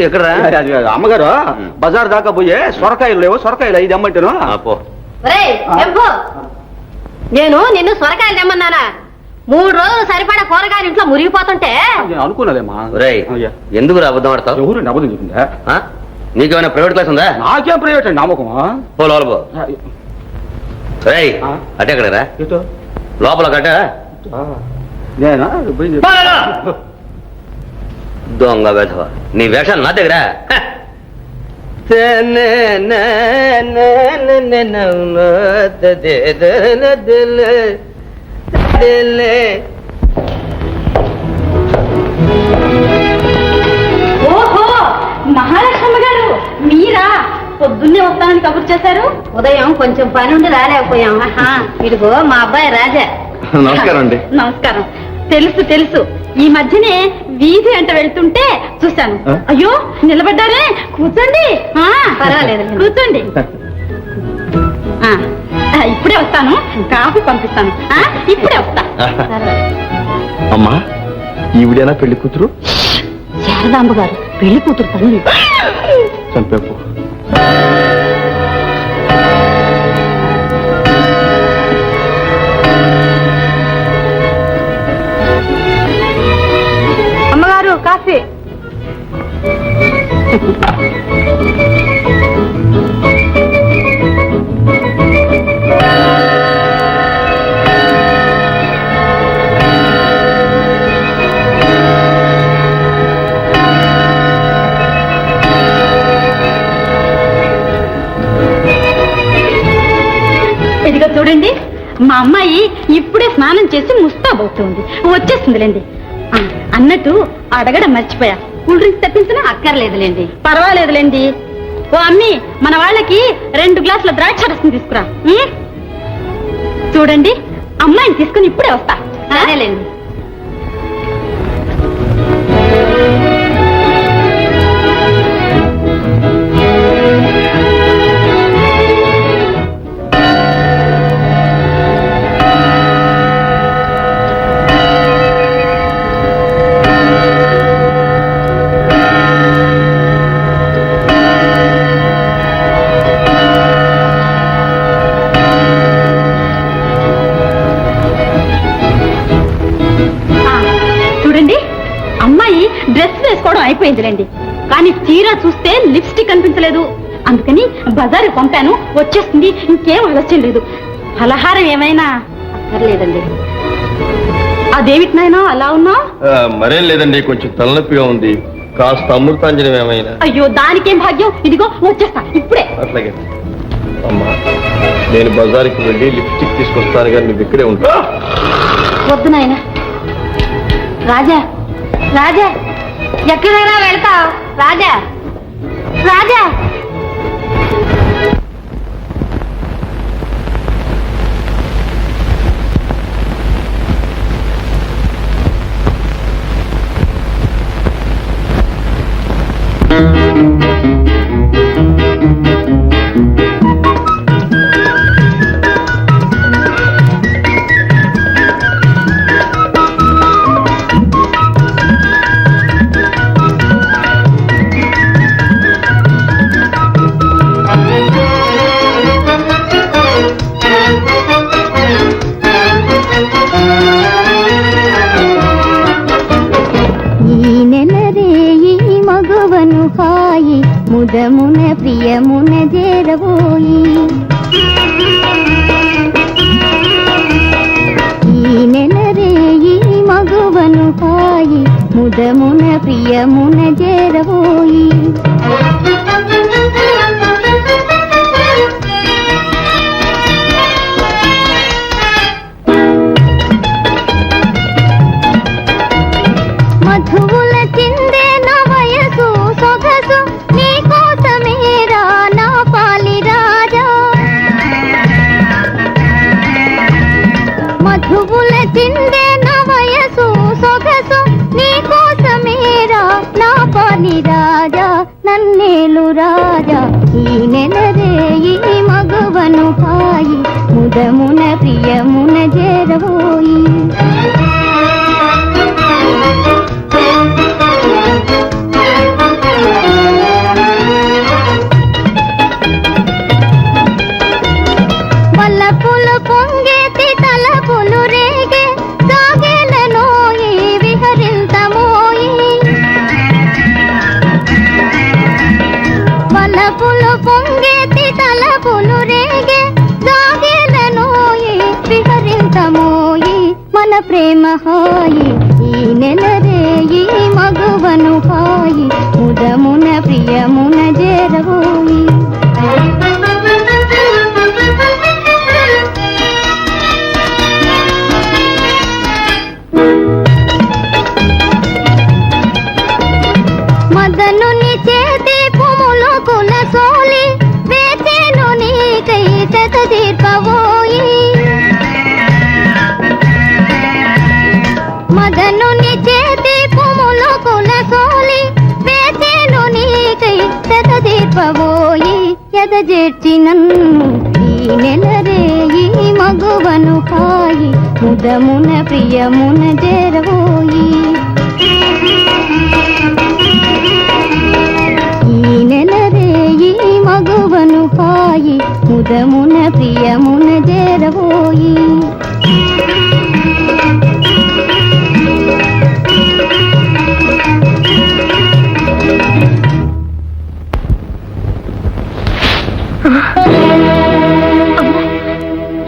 ఎక్కడ అమ్మగారు బజార్ దాకా పోయే సొరకాయలు లేవు, సొరకాయలు 5 అమ్మంటేనో. శంభు, నేను నిన్ను సొరకాయలు తెమ్మన్నానా? 3 రోజులు సరిపడా కూరగాయలు ఇంట్లో మురిగిపోతుంటే అనుకున్నదేమా. ఎందుకు అబద్ధం ఆడతావు? ఎవరు అబద్ధం చెప్పిందా? నీకేమైనా ప్రైవేట్ క్లాస్ ఉందా? నాకేం ప్రైవేట్ అండి, నమ్మకమా. పో లోపల పో. అటే ఎక్కడరా? లోపల కట్ట దొంగ వెధవ. నీ వేషాలు నా దగ్గర. ఓహో, మహాలక్ష్మి గారు మీరా? పొద్దున్నే వస్తానని కబురు చేశారు. ఉదయం కొంచెం పని ఉండి రాలేకపోయాం. ఇదిగో మా అబ్బాయి రాజా. నమస్కారం అండి. నమస్కారం. తెలుసు తెలుసు, ఈ మధ్యనే వీధి అంట వెళ్తుంటే చూశాను. అయ్యో నిలబడ్డారే, కూర్చోండి. పర్వాలేదు, కూర్చోండి. ఇప్పుడే వస్తాను, కాఫీ పంపిస్తాను. ఇప్పుడే వస్తా. అమ్మా ఈవిడేనా పెళ్లి కూతురు? శారదాంబ గారు పెళ్లి కూతురు తల్లి. చంపేపు. అమ్మగారు కాఫీ. ఇదిగో చూడండి, మా అమ్మాయి ఇప్పుడే స్నానం చేసి ముస్తాబవుతుంది, వచ్చేస్తుందిలేండి. అన్నట్టు అడగడం మర్చిపోయా, కూల్ డ్రింక్స్ తెప్పించినా? అక్కర్లేదులేండి. పర్వాలేదులేండి. ఓ అమ్మి, మన వాళ్ళకి 2 గ్లాసుల ద్రాక్ష రసం తీసుకురా. చూడండి, అమ్మాయిని తీసుకుని ఇప్పుడే వస్తా. సరేలేండి. డ్రెస్ వేసుకోవడం అయిపోయిందిలేండి, కానీ చీర చూస్తే లిప్స్టిక్ కనిపించలేదు. అందుకని బజారు పంపాను, వచ్చేస్తుంది. ఇంకేం ఆలస్యం లేదు. ఫలహారం ఏమైనా? అక్కర్లేదండి. అదేమిటి నాయనా అలా ఉన్నా? మరేం లేదండి, కొంచెం తలనొప్పిగా ఉంది. కాస్త అమృతాంజనం ఏమైనా? అయ్యో దానికేం భాగ్యం. ఇదిగో వచ్చేస్తా ఇప్పుడే. అట్లాగే అమ్మా, నేను బజార్కి వెళ్ళి లిప్స్టిక్ తీసుకొస్తాను కానీ నువ్వు ఇక్కడే ఉంటా. వద్దు నాయన. రాజా రాజా, ఎక్కడైనా వెళ్తావు? రాజా రాజా. నెలరే ఈ మగువను హాయి ముదమున ప్రియమున చేరబోయి ఈ నెలరే ఈ మగువను హాయి ముదమున ప్రియమున చేరబోయి మధువుల చిందే నా వయసు సొగసు నీ కోసమేరా నా పాలి రాజా మధువుల చిందే నా వయసు సొగసు నీ కోసమేరా నా పాలి రాజా నన్నేలు రాజా ఈ నెలరే ఈ మగువను హాయి ముదమున ప్రియమున చేరబోయి వల్లపులు పొంగేతి తలపులు రేగే సాగేలనోయి విహరింతమోయి వల్లపులు పొంగేతి తలపులు రేగే సాగేలనోయి విహరింతమోయి మన ప్రేమ హాయి ఈ నెలరే ఈ మగువను హాయి ముదమున ప్రియమున చేరబోయి మదనుని చేతి పుములు కుల సోలి వేచేను నీకై చెత తీర్పబోయి మదనుని చేతి పుములు కుల సోలి వేచేను నీకై చెత తీర్పబోయి ఎదజేర్చి నన్ను ఈ నెలరే ఈ మగువను హాయి ముదమున ప్రియమున చేరబోయి ఈ నెలరే ఈ మగువను హాయి ముదమున ప్రియమున చేరబోయి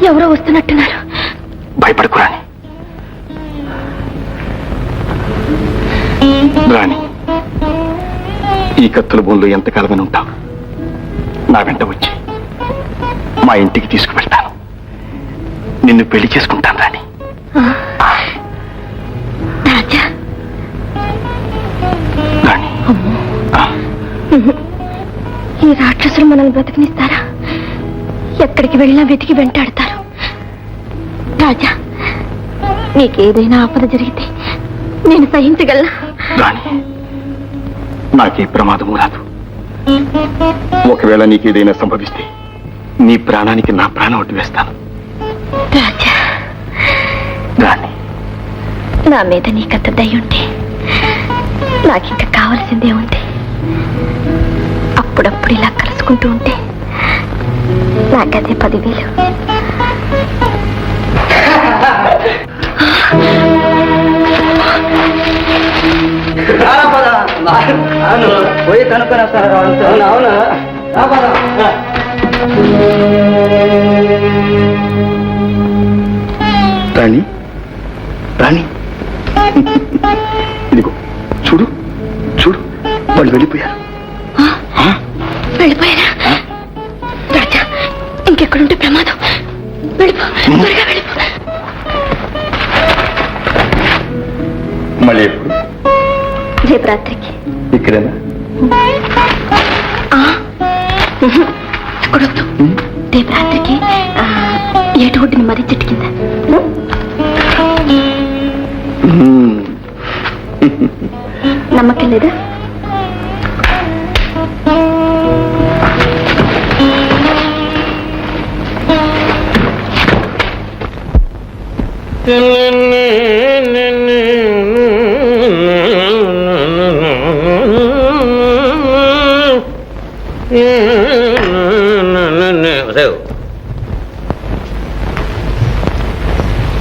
ఎవరో వస్తున్నట్టున్నారు. భయపడకు రాణి. రాణి, ఈ కత్తుల భూమిలో ఎంతకాలమని ఉంటావు? నా వెంట వచ్చి మా ఇంటికి తీసుకువెళ్తాను. నిన్ను పెళ్లి చేసుకుంటాను రాణి. రాజా, రాణి, ఈ రాక్షసులు మనల్ని బ్రతికినిస్తారా? ఎక్కడికి వెళ్ళినా వెతికి వెంటాడతారు. రాజా, నీకేదైనా ఆపద జరిగితే నేను సహించగలనా? రాణి, నాకే ప్రమాదము రాదు. ఒకవేళ నీకేదైనా సంభవిస్తే నీ ప్రాణానికి నా ప్రాణం ఒట్టు వేస్తాను. రాజా, రాణి, నా మీద నీకంత దయ ఉంటే నాకింక కావలసిందే ఉంది. అప్పుడప్పుడు ఇలా కలుసుకుంటూ ఉంటే నాకదే 10,000. పోయి కనుక్కొని వస్తాను. అవునా? రాణి, రాణి, ఇదిగో చూడు చూడు, వాళ్ళు వెళ్ళిపోయారు. వెళ్ళిపోయారా? రాజా, ఇంకెక్కడుంటే ప్రమాదం. వెళ్ళిపో, త్వరగా వెళ్ళిపో. మళ్ళీ ఎప్పుడు? రేపు రాత్రికి. ఇక్కడేనా? ఎక్కడొద్దు. రేపు రాత్రికి ఏటుగుడ్డిని మరీ చెట్టు కింద. నమ్మకం లేదా?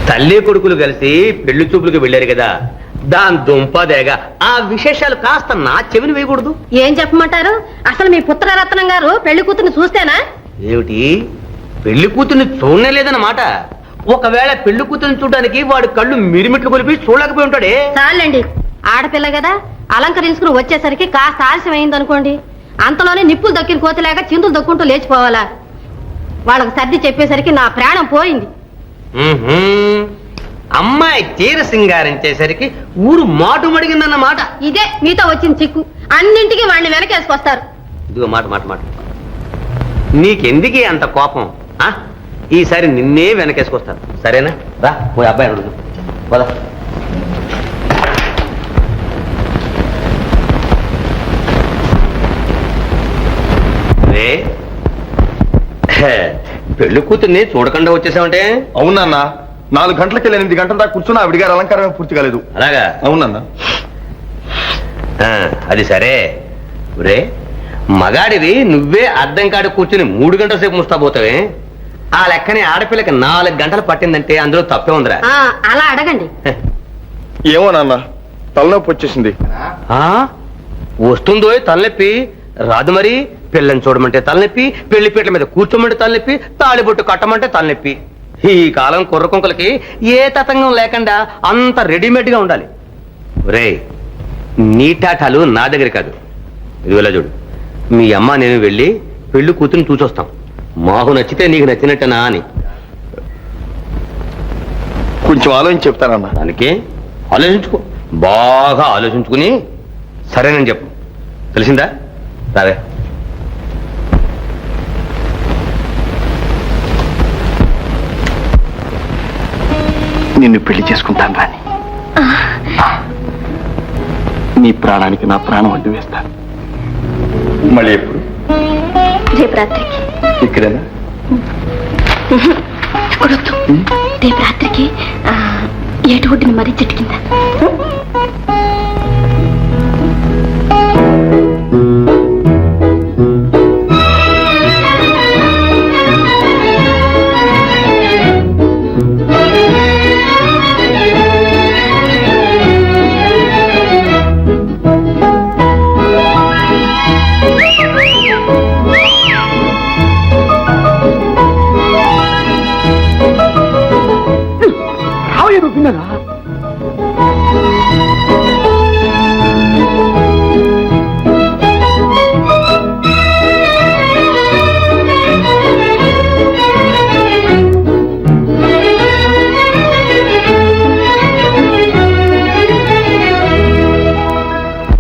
తల్లి కొడుకులు కలిసి పెళ్లి చూపులకు వెళ్ళారు కదా, దాని దుంపదేగ ఆ విశేషాలు కాస్త నా చెవిని వేయకూడదు. ఏం చెప్పమంటారు? అసలు మీ పుత్రరత్నం గారు పెళ్లి కూతుర్ని చూస్తేనా? ఏమిటి, పెళ్లి కూతుర్ని చూడనే లేదన్నమాట? ఒకవేళ పెళ్లి కూతుర్ని చూడడానికి వాడు కళ్ళు మిరిమిట్లు కొలిపి చూడలేకపోయి ఉంటాడే. చాలండి, ఆడపిల్ల కదా, అలంకరించుకుని వచ్చేసరికి కాస్త ఆలస్యం అయిందనుకోండి, అంతలోనే నిప్పులు దక్కిన కోతలేక చిందులు దక్కుంటూ లేచిపోవాలా? వాళ్ళకి సర్ది చెప్పేసరికి నా ప్రాణం పోయింది. అమ్మాయి చీర సింగారించేసరికి ఊరు మాటు మడిగిందన్నమాట. ఇదే మీతో వచ్చిన చిక్కు, అన్నింటికి వాడిని వెనకేసుకొస్తారు. ఇదిగో మాట మాట మాట, నీకెందుకే అంత కోపం? ఈసారి నిన్నే వెనకేసుకొస్తాను, సరేనా? రా, పోయి అబ్బాయి అడుగు పద. పెళ్లి కూతుర్ని చూడకుండా వచ్చేసావంటే? అవునన్నా, 4 గంటలకి 8 గంటల దాకా కూర్చుని ఆవిడ గారి అలంకారమే పూర్తి కాలేదు. అలాగా? అవునన్నా. అది సరే. రే, మగాడివి నువ్వే అద్దం కాడి కూర్చుని 3 గంటల సేపు ముస్తాబోతావే, ఆ లెక్కని ఆడపిల్లకి 4 గంటలు పట్టిందంటే అందులో తప్పే ఉందిరా. అలా అడగండి. ఏమో నాన్న, తలనొప్పి వచ్చేసింది. వస్తుందో తలనొప్పి, రాదు మరి. పిల్లని చూడమంటే తలనొప్పి, పెళ్లి పీటల మీద కూర్చోమంటే తలనొప్పి, తాళిబొట్టు కట్టమంటే తలనొప్పి. ఈ కాలం కుర్ర కుంకలకి ఏ తతంగం లేకుండా అంత రెడీమేడ్ గా ఉండాలి. రే, నీ టాటాలు నా దగ్గర కాదు. ఇదిగోలా చూడు, మీ అమ్మ నేను వెళ్ళి పెళ్లి కూతురుని చూసొస్తాం. మాకు నచ్చితే నీకు నచ్చినట్టేనా అని. కొంచెం ఆలోచించి చెప్తానన్నా. దానికి ఆలోచించుకో, బాగా ఆలోచించుకుని సరేనని చెప్పు, తెలిసిందా? రావే. నిన్ను పెళ్లి చేసుకుంటాను రాని. నీ ప్రాణానికి నా ప్రాణం అడ్డు వేస్తాను. మళ్ళీ ఎప్పుడు? రేపు రాత్రికి. ఇక్కడేనా? ఇక్కడొద్దు, రేపు రాత్రికి ఏటుగుడ్డిని మరీ చెట్టు కింద.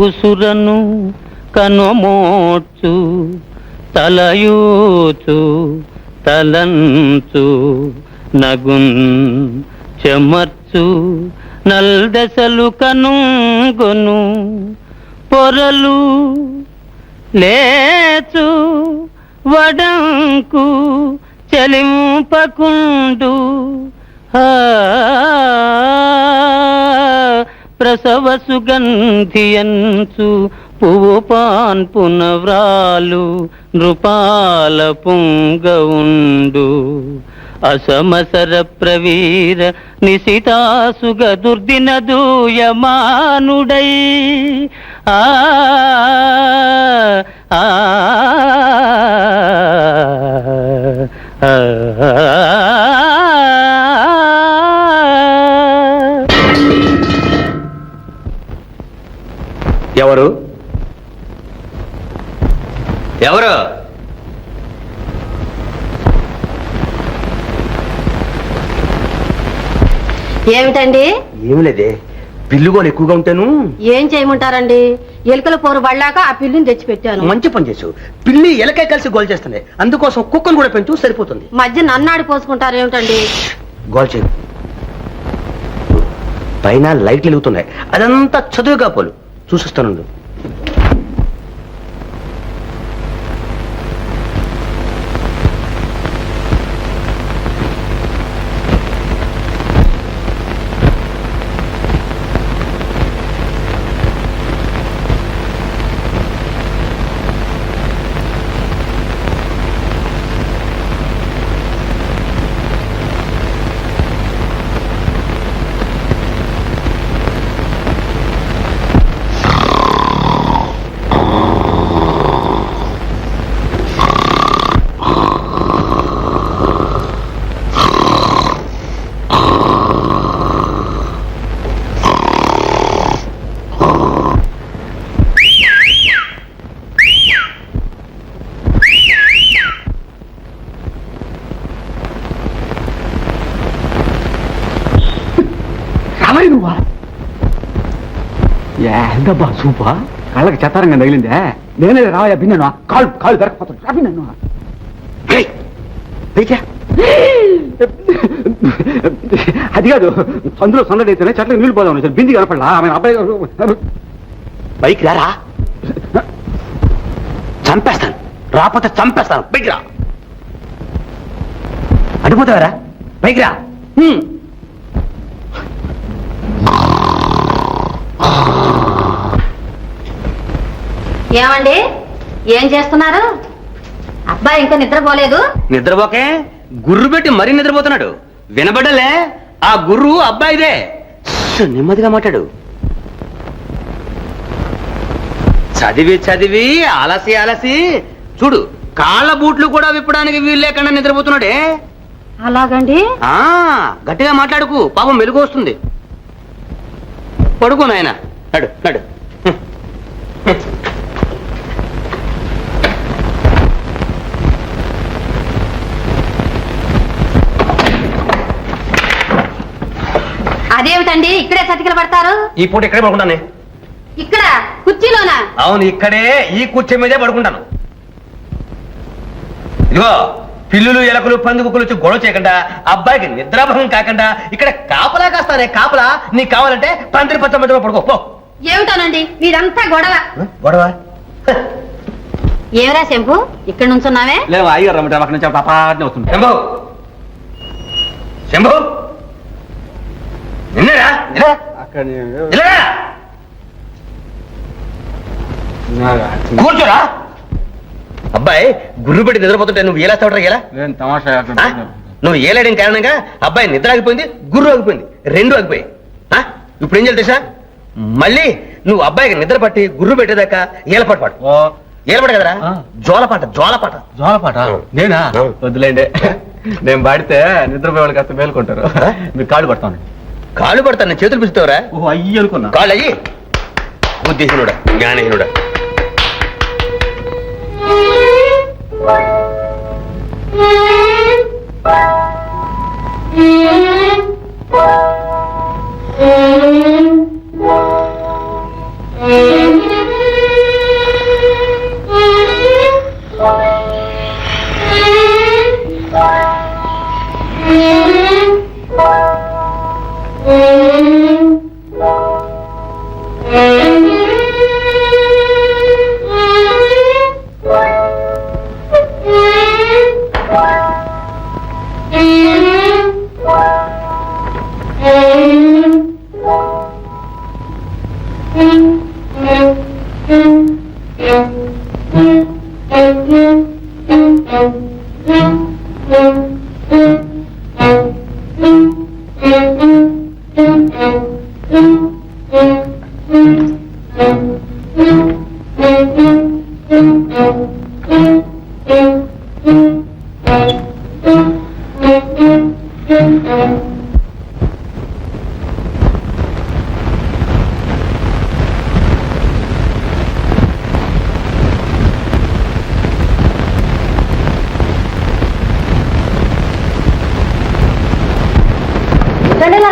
ఉసురను కనుమోడ్చు తలయూచు తలంచు నగున్ చెమర్చు నల్దెసలు కనుగొను పొరలు లేచు వడంకు చెలింపకుండు ప్రసవ సుగంధియంచు పువ్వు పాన్పున వ్రాలు నృపాల పుంగవుండు అసమసర ప్రవీర నిశితాసుగ దుర్దిన దూయమానుడై ఆ ఆ ఎవరు ఎవరు? ఏమిటండి? ఏమి లేదే, పిల్లుగోలు ఎక్కువగా ఉంటాను. ఏం చేయమంటారండి? ఎలుకల పోరు పడ్డాక ఆ పిల్లిని తెచ్చి పెట్టాను. మంచి పని చేసావు. పిల్లి ఎలకాయ కలిసి గోల్ చేస్తుంది, అందుకోసం కుక్కను కూడా పెంచు, సరిపోతుంది. మధ్య నన్నాడి పోసుకుంటారు ఏమిటండి? గోల్ చేయి. పైన లైట్లు వెలుగుతున్నాయి, అదంతా చదువుగా పోలు, చూసిస్తాను. ఏందబ్బా సూపా కళ్ళకి చెత్తారంగా తగిలిందే నేనే రావయ్యా భిన్నాను కాళ్ళు కాళ్ళు దొరకపోతాడు భిన్నాను అది కాదు అందులో సందడి అయితేనే చెట్లకు నీళ్ళు పోదాం సార్ బింది కనపడలా ఆమె అబ్బాయి పైకి రారా, చంపేస్తాను, రాకపోతే చంపేస్తాను. పైకి రా, అడిపోతావరా, పైకి రా. ఏమండి ఏం చేస్తున్నారు? అబ్బాయి ఇంకా నిద్రపోలేదు? నిద్రపోకే గుర్రు పెట్టి మరీ నిద్రపోతున్నాడు. వినబడలే? ఆ గుర్రు అబ్బాయిదే. నెమ్మదిగా మాట్లాడు. చదివి చదివి అలసి అలసి చూడు, కాళ్ళ బూట్లు కూడా విప్పడానికి వీలు లేకుండా నిద్రపోతున్నాడే. అలాగండి. గట్టిగా మాట్లాడుకు, పాపం మెలుగు వస్తుంది. పడుకో నాయన, నడు నడు. అదేమిటండి ఇక్కడే చతికిల పడతారు? ఈ పూట ఇక్కడే పడుకుంటానే. ఇక్కడ కుర్చీలోనా? అవును, ఇక్కడే ఈ కుర్చీ మీదే పడుకుంటాను. ఇదిగో పిల్లులు ఎలకలు పందుకులు వచ్చి గొడవ చేయకుండా, అబ్బాయికి నిద్రాభంగం కాకుండా ఇక్కడ కాపలా కాస్తానే. కాపలా నీకు కావాలంటే పందిరి పచ్చ మధ్యలో పడుకో. ఏమిటోనండి మీరంతా గొడవ గొడవ. ఏమరా శంభు ఇక్కడ నుంచున్నావే? లేవు అయ్యారు రమ్మంటే అక్కడి నుంచి పాపాటనే వస్తుంది. శంభు, శంభు, నిన్నరా కూర్చోరా. అబ్బాయి గుర్రు పెట్టి నిద్రపోతుంటే నువ్వు ఎలా చవటరా? ఎలా నువ్వు ఏలేయడం కారణంగా అబ్బాయి నిద్ర ఆగిపోయింది, గుర్రు ఆగిపోయింది, రెండు ఆగిపోయి. ఇప్పుడు ఏం చేయాలి సార్? మళ్ళీ నువ్వు అబ్బాయికి నిద్ర పట్టి గుర్రు పెట్టేదాకా ఏలపాటు పాడు. ఏలపాటు కదరా, జోలపాట. జోలపాట. జోలపాట నేనా? వద్దులేండి, నేను పాడితే నిద్రపోయేవాళ్ళు కాస్త మేలుకుంటారు. మీరు కాళ్ళు పడతాను. కాళ్ళు పడతాను, నేను చేతులు పిలుస్తావురా? ఓహో అయ్యి అనుకున్నా. కాళ్ళు అయ్యి. బుద్ధిహీనుడా, జ్ఞానహీనుడా.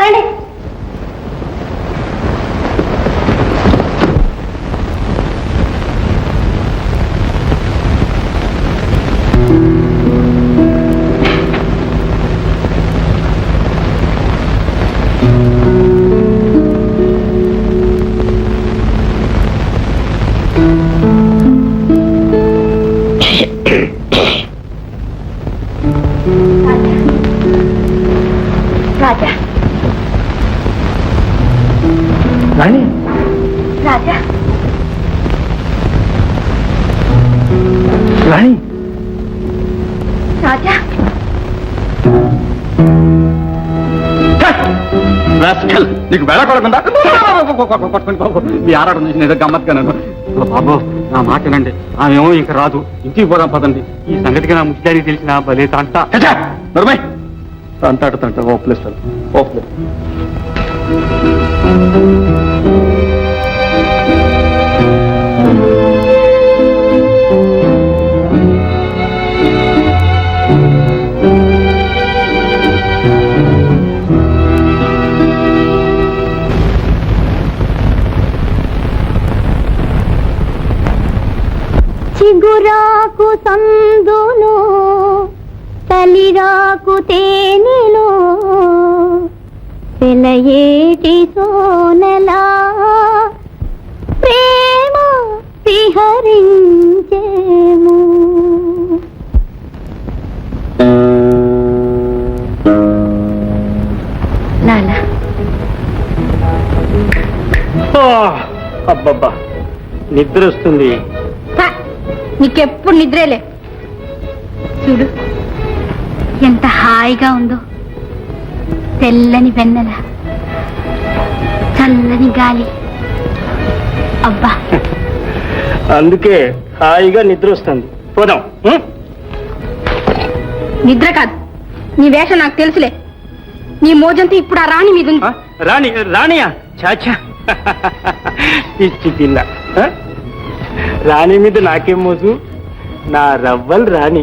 రండి. రాజా, రాణి రాజా, రాణి రాజా. నీకు వెళ్ళకూడకుండా పట్టుకుని బాబు మీ ఆరాటం చూసిన ఏదో గమ్మత్తుగా నన్ను. బాబు నా మాట వినండి, ఆమెమో ఇంకా రాదు, ఇంటికి పోదాం పదండి. ఈ సంగతికి నా ముఖ్యానికి తెలిసిన భలే తంట. నర్మయ్ తంట ఓ ప్లేస్ ఓ ప్లేస్. చిగురాకు సందులో తలిరాకు తేనెలో పెలయేటి సోనలా ప్రేమ విహరించేము. నాన్న అబ్బబ్బా నిద్ర వస్తుంది. నీకెప్పుడు నిద్రేలే. చూడు ఎంత హాయిగా ఉందో, తెల్లని వెన్నెల, చల్లని గాలి. అబ్బా అందుకే హాయిగా నిద్ర వస్తుంది. పోదాం. నిద్ర కాదు, నీ వేషం నాకు తెలుసులే. నీ మోజంతా ఇప్పుడు ఆ రాణి మీద ఉంది. రాణి రాణియా? చాచా పిచ్చి పిల్ల. రాణి మీద నాకేం మోజు? నా రవ్వల్ రాణి,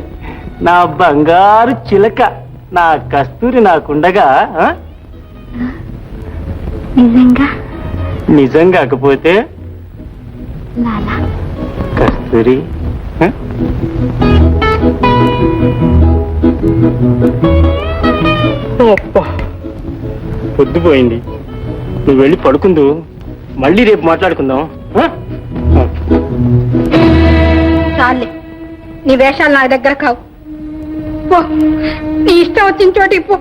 నా బంగారు చిలక, నా కస్తూరి నాకుండగా నిజంగా? నిజం కాకపోతే లాలా కస్తూరి. పొద్దుపోయింది, నువ్వు వెళ్ళి పడుకుందు. మళ్ళీ రేపు మాట్లాడుకుందాం. చాలే, నీ వేషాలు నా దగ్గర కావు. పో, నీ ఇష్టం వచ్చిన చోటికి పో.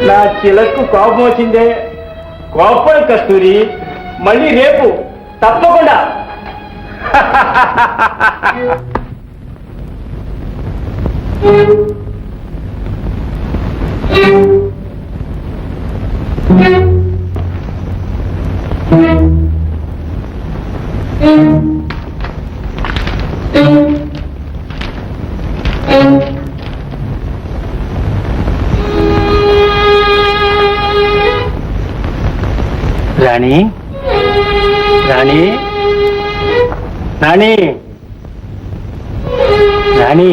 నా చిలకు కోపం వచ్చిందే. కోపం కస్తూరి, మళ్ళీ రేపు తప్పకుండా. రాణి రాణి రాణి రాణి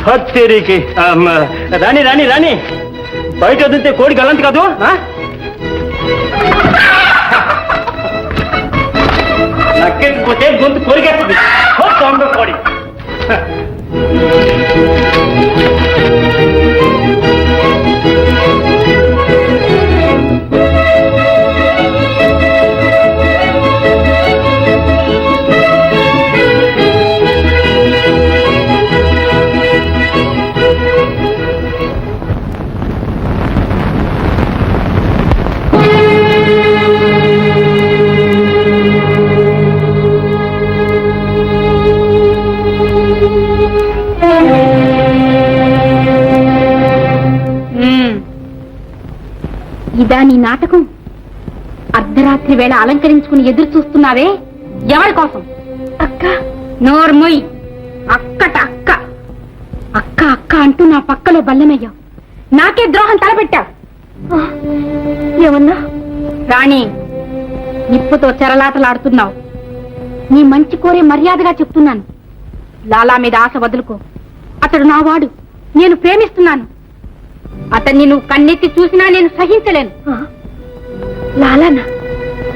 హత్తేరికి. రాణి రాణి రాణి, బయట వదిలితే కోడి గల్లంత కాదు. నక్కెత్తిపోతే గొంతు కోరికేస్తుంది. కోడి. ఇదా నీ నాటకం? అర్ధరాత్రి వేళ అలంకరించుకుని ఎదురు చూస్తున్నావే, ఎవరి కోసం? అక్క. నోర్మొయ్. అక్కట అక్క అక్క అక్క అంటూ నా పక్కలో బల్లెమయ్యావు. నాకే ద్రోహం తలపెట్టావు. ఏమన్నా? రాణి, నిప్పుతో చెరలాటలాడుతున్నావు. నీ మంచి కోరే మర్యాదగా చెప్తున్నాను. లాలా మీద ఆశ వదులుకో. అతడు నావాడు, నేను ప్రేమిస్తున్నాను. అతన్ని నువ్వు కన్నెత్తి చూసినా నేను సహించలేను. లాలానా?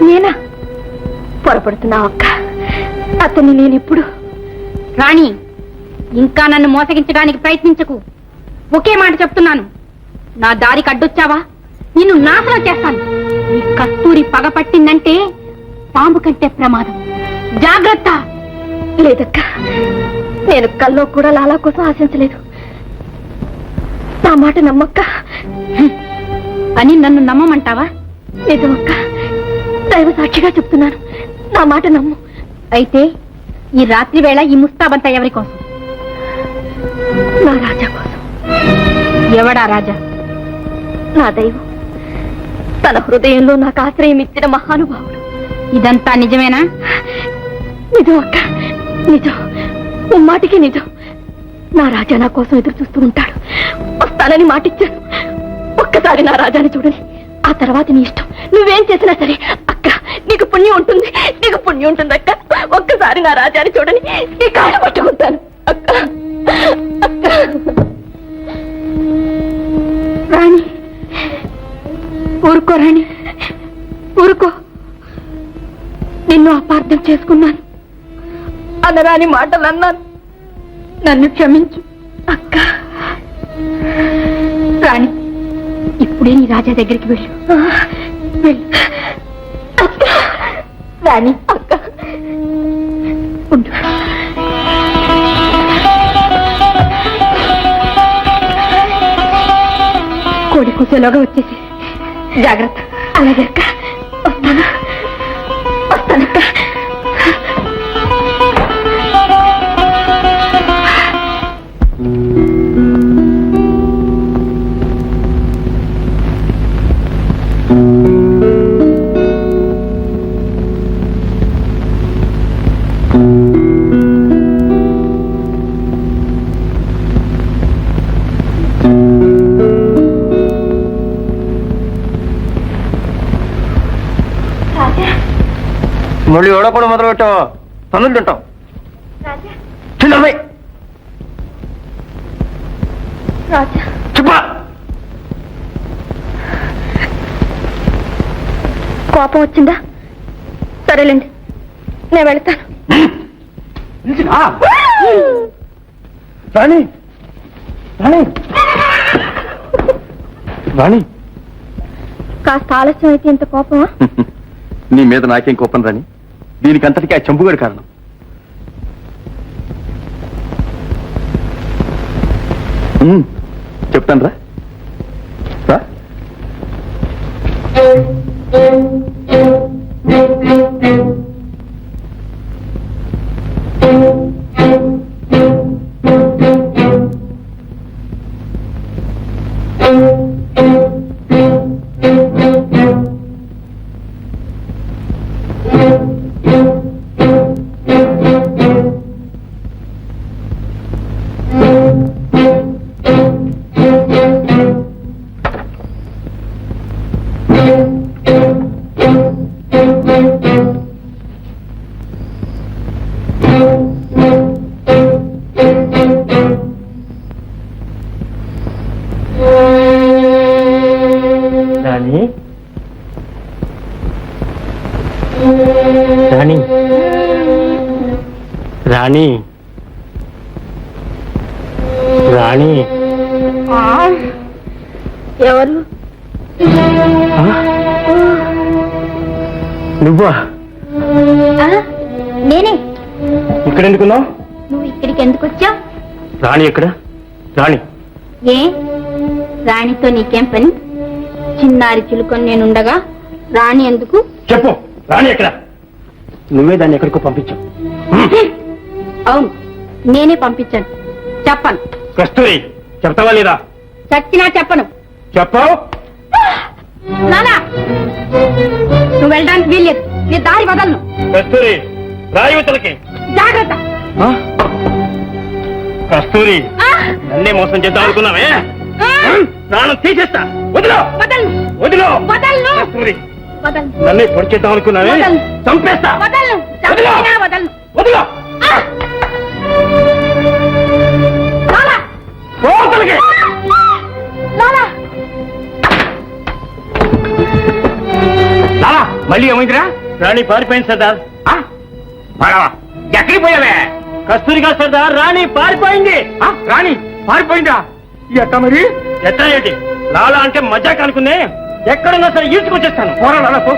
నేనా? పొరపడుతున్నావు అక్క. అతన్ని నేనెప్పుడు. రాణి, ఇంకా నన్ను మోసగించడానికి ప్రయత్నించకు. ఒకే మాట చెప్తున్నాను, నా దారికి అడ్డొచ్చావా నిన్ను నాశనం చేస్తాను. ఈ కస్తూరి పగ పట్టిందంటే పాము కంటే ప్రమాదం. జాగ్రత్త. లేదక్క, నేను కల్లో కూడా లాలా కోసం ఆశించలేదు. నా మాట నమ్మక్క. అని నన్ను నమ్మమంటావా? నిజమక్క, దైవ సాక్షిగా చెప్తున్నాను, నా మాట నమ్ము. అయితే ఈ రాత్రి వేళ ఈ ముస్తాబంతా ఎవరి కోసం? నా రాజా కోసం. ఎవడా రాజా? నా దైవం, తన హృదయంలో నాకు ఆశ్రయం ఇచ్చిన మహానుభావుడు. ఇదంతా నిజమేనా? నిజం అక్క, నిజం. ముమ్మాటికి నిజం. నా రాజా నా కోసం ఎదురు చూస్తూ ఉంటాడు. వస్తానని మాటిచ్చాను. ఒక్కసారి నా రాజాని చూడని, ఆ తర్వాత నీ ఇష్టం. నువ్వేం చేసినా సరే అక్క, నీకు పుణ్యం ఉంటుంది, నీకు పుణ్యం ఉంటుంది అక్క. ఒక్కసారి నా రాజాని చూడని నీ కాళ్ళు పట్టుకుంటాను. రాణి ఊరుకో రాణి ఊరుకో. నిన్ను అపార్థం చేసుకున్నాను, అనరాని మాటలు అన్నాను, నన్ను క్షమించు అక్క. రాణి ఇప్పుడే నీ రాజా దగ్గరికి వెళ్ళు. వెళ్ళు అక్క. రాణి అక్క ఉండు. కోడి కూసేలోగా వచ్చేసి జాగ్రత్త. అలాగే అక్క, వస్తాను వస్తానక్క. మళ్ళీ ఎవడో మొదలు పెట్టావు, పనులు తింటాం. కోపం వచ్చిందా? సరేలేండి, నేను వెళ్తాను. రాణి రాణి రాణి, కాస్త ఆలస్యం అయితే ఇంత కోపమా? నీ మీద నాకేం కోపం రాని, దీనికంతటికీ ఆ చంపుగాడి కారణం. చెప్తాను రా. రాణి రాణి రాణి రాణి, ఎవరు? నువ్వా? నేనే. ఇక్కడ ఎందుకున్నావు? నువ్వు ఇక్కడికి ఎందుకు వచ్చావు? రాణి ఎక్కడ? రాణి ఏ రాణితో నీకేం పని? చిన్నారి చిలుకొని నేనుండగా రాణి ఎందుకు? చెప్పు, రాణి ఎక్కడ? నువ్వే దాన్ని ఎక్కడికో పంపించావు. అవును, నేనే పంపించాను. చెప్పను. కస్తూరి, చెప్తావా లేదా? చచ్చినా చెప్పను. చెప్పావు? నానా, నువ్వు వెళ్ళడానికి వీల్లేదు. నీ దారి వదలను. కస్తూరి, రాయువతలకి జాగ్రత్త. కస్తూరి, నన్నే మోసం చేద్దాం అనుకున్నావే? ప్రాణం తీసేస్తా. వదిలో వదలను. వదిలో వదలను. కస్తూరి, వదలను. నన్నే పొడి చేద్దాం అనుకున్నావే? వదలను. చంపేస్తా. వదలను. వదిలో. చంపినా వదలను. వదిలో లాలా. పోతలకి. లాలా. లాలా, మళ్ళీ ఏమైందిరా? రాణి పారిపోయింది సర్దార్. ఎక్కడికి పోయావే? కస్తూరిగా సర్దార్, రాణి పారిపోయింది. రాణి పారిపోయిందా? ఎట్ట మరి? ఎట్లా ఏంటి? లాలా అంటే మజాక్ అనుకునే. ఎక్కడున్నా సరే ఈడ్చుకొచ్చేస్తాను. పోరా లాలా, పో.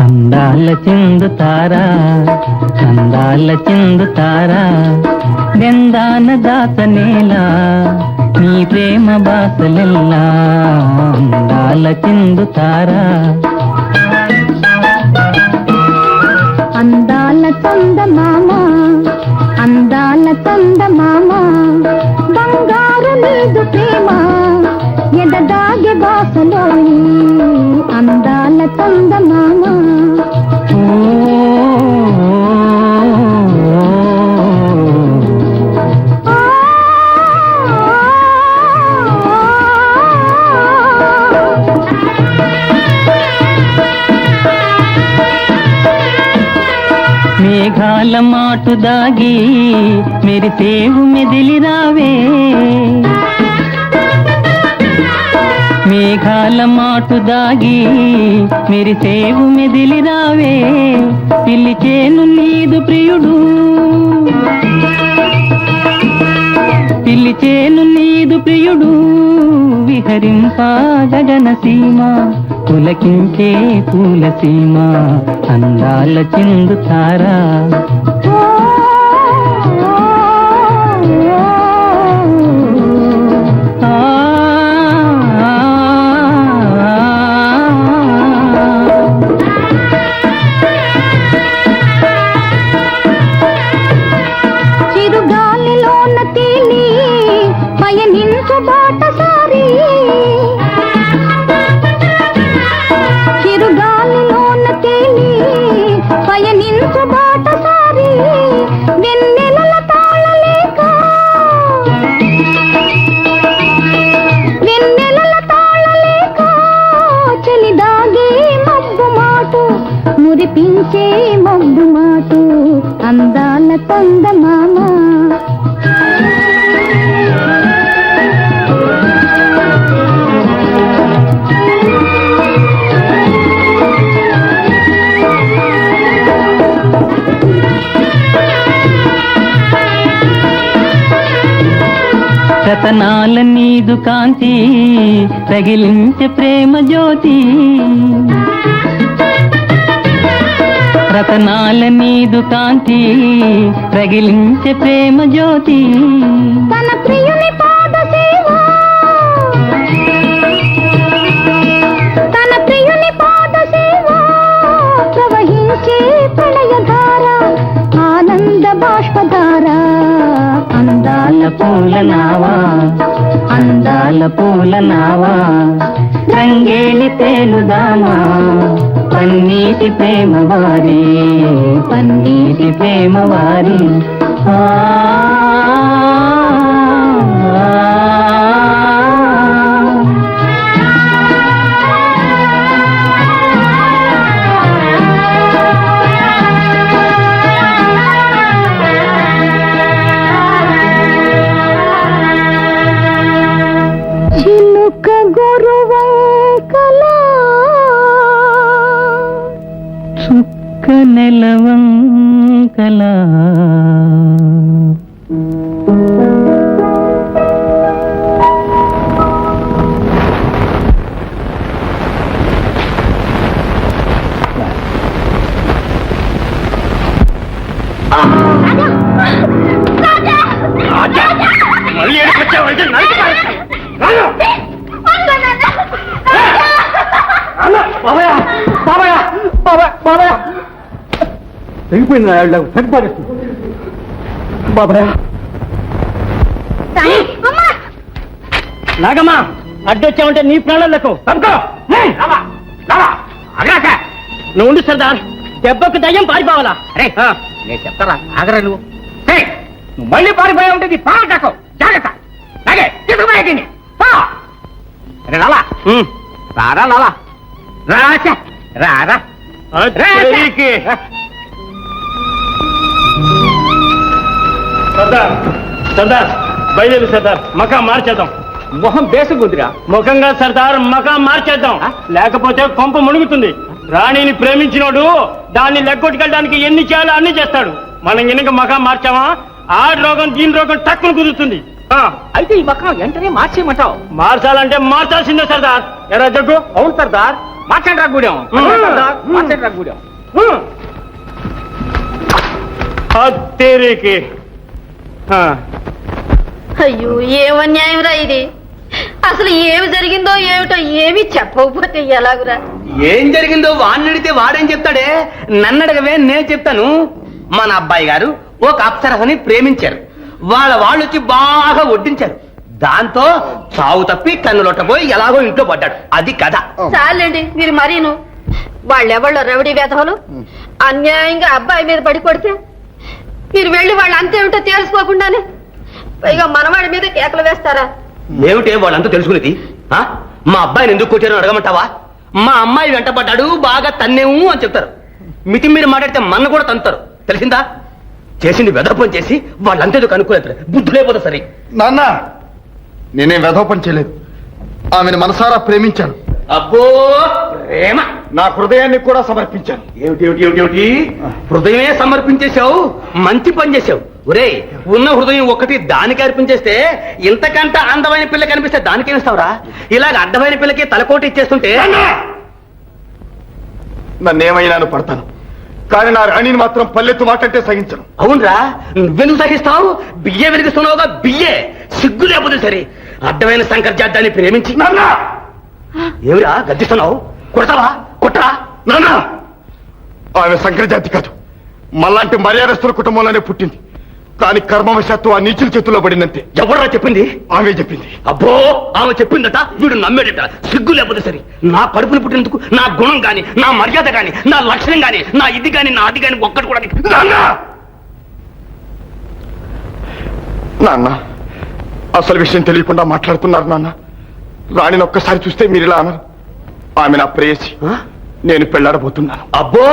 అందాల చిందుతారా, అందాల చిందుతారా, బెందాన దాసనేలా నీ ప్రేమ బాసలెల్లా. అందాల చిందుతారా, అందాల చందమామ, అందాల చందమామ, బంగారు నీదు ప్రేమ ఎదదాగి బాసలోయి. అందాల చందమామ. ఓ మేఘాల మాటు దాగి మెరిసేవు మెదిలిరావే మేఘాల మాటు దాగి మెరిసేవు మెదిలిరావే పిలిచేను నీదు ప్రియుడు పిలిచేను నీదు ప్రియుడు విహరింప గగన సీమ పులకించే పూల సీమ అందాల చిందుతారా చిరుగాలిలోన తేలి పయనించు బాటసారి చిరుగాలిలోన తేలి పయనించు బాటసారి వెన్నెలల తాళలేక వెన్నెలల తాళలేక చెలిదాగే మబ్బు మాటు మురిపించే మబ్బు మాటు అందాల చందమామ రతనాల నీదు కాంతి రగిలించే ప్రేమ జ్యోతి రతనాల నీదు కాంతి రగిలించే ప్రేమ జ్యోతి తన ప్రియుని పాద సేవ తన ప్రియుని పాద సేవ ప్రవహించే ప్రళయధార ఆనంద బాష్పధార అందాల పూల నావా అందాల పూల నావా రంగేలి తేలుదామా పన్నీటి ప్రేమ వారి పన్నీటి ప్రేమ వారి చిలుక గొరువంకలా చుక్క నెలవంకలా మళ్ళీ ఎక్కడికొచ్చావంటే నరికి పారేస్తాను. రాను. బాబాయ్ బాబాయ్ బాబాయ్ బాబాయ్ తెగిపోయింది నరికి పారేస్తుంది బాబాయ్ నాగమ్మా అడ్డొచ్చావంటే నీ ప్రాణాలకు తనుకో నువ్వు ఉండు సర్దార్ దెబ్బకు దయ్యం పారిపోవాలా అరే నేను చెప్తారా ఆగరా నువ్వు నువ్వు మళ్ళీ పారిపోయా ఉంటుంది పాలు కాకు జాగ్రత్త లాగే తీసుకుపోయేది అరే లాలా రారా లాలా రాచా రారా సర్దార్ సర్దార్ బయలుదేరు సర్దార్ మకా మార్చేద్దాం మొహం బేసుకుందిరా ముఖంగా సర్దార్ మకా మార్చేద్దాం లేకపోతే కొంప మునుగుతుంది రాణిని ప్రేమించినోడు దాన్ని లెక్కొట్టుకెళ్ళడానికి ఎన్ని చేయాలో అన్ని చేస్తాడు మనం గనుక మకా మార్చామా ఆ రోగం దీని రోగం టక్కును కుదురుతుంది అయితే ఈ మొఖం వెంటనే మార్చేయమంటావు మార్చాలంటే మార్చాల్సిందే సర్దార్ ఎరా జగ్గు అవును సర్దార్ మార్చండి రాగూడెం మార్చండి రాగూడెం తేరీకి అయ్యో ఏం అన్యాయం రా ఇది అసలు ఏమి జరిగిందో ఏమిటో ఏమి చెప్పకపోతే ఎలాగురా ఏం జరిగిందో వాడిని అడిగితే వాడేం చెప్తాడే నన్ను అడగవే నేను చెప్తాను మన అబ్బాయి గారు ఒక అప్సరసని ప్రేమించారు వాళ్ళు వచ్చి బాగా వడ్డించారు దాంతో చావు తప్పి కన్నులొట్టబోయి ఎలాగో ఇంట్లో పడ్డాడు అది కథ చాలండి మీరు మరీను వాళ్ళెవళ్ళో రవిడి వేధవులు అన్యాయంగా అబ్బాయి మీద పడి కొడితే మీరు వెళ్ళి వాళ్ళు అంతేమిటో తెలుసుకోకుండానే పైగా మనవాడి మీద కేకలు వేస్తారా ఏమిటే వాళ్ళంతా తెలుసుకునేది మా అబ్బాయిని ఎందుకు కొట్టారో అడగమంటావా మా అమ్మాయి వెంటపడ్డాడు బాగా తన్నేము అని చెప్తారు మితి మీరు మాట్లాడితే మన్న కూడా తంతారు తెలిసిందా చేసింది వెదపం చేసి వాళ్ళంతేదో కనుక్కోలేదు బుద్ధి లేకపోతే సరే. నాన్న నేనేం వెధోపం చేయలేదు, ఆమెను మనసారా ప్రేమించాను. అబ్బో ప్రేమ! నా హృదయాన్ని కూడా సమర్పించాను. ఏమిటి హృదయమే సమర్పించేశావు, మంచి పని చేశావు. ఒరేయ్, ఉన్న హృదయం ఒకటి దానికి అర్పించేస్తే ఇంతకంట అందమైన పిల్ల కనిపిస్తే దానికేమిస్తావురా? ఇలాగ అడ్డమైన పిల్లకి తలకోటి ఇచ్చేస్తుంటే నన్నేమైనాను పడతాను, కానీ నా రాణిని మాత్రం పల్లెత్తు మాటంటే సహించను. అవునరా, నువ్వెందుకు సహిస్తావు? బియ్యే వెలిగిస్తున్నావుగా, బియ్యే సిగ్గు లేకపోతే సరే. అడ్డమైన శంకర్ జాడ్యాన్ని ప్రేమించి నాన్న ఏమిరా గద్దిస్తున్నావు? కొడతావా? కొట్టరా? నాన్న ఆమె సంకర జాతి కాదు, మళ్ళాంటి మర్యాదస్తుల కుటుంబంలోనే పుట్టింది. కానీ కర్మవశాత్తు ఆ నీచుల చేతుల్లో పడిందంతే. ఎవడరా చెప్పింది? ఆమె చెప్పింది. అబ్బో, ఆమె చెప్పిందట, వీడు నమ్మేడట. సిగ్గు లేకపోతే సరే. నా కడుపుని పుట్టినందుకు నా గుణం గాని, నా మర్యాద గాని, నా లక్షణం గాని, నా ఇది గాని, నా అది గాని ఒక్కటి కూడా నాన్న నాన్న అసలు విషయం తెలియకుండా మాట్లాడుతున్నారు నాన్న. రాణిని ఒక్కసారి చూస్తే మీరు ఇలా అన్నారు. ఆమె నా ప్రేయసి, నేను పెళ్లాడబోతున్నాను. అబ్బో,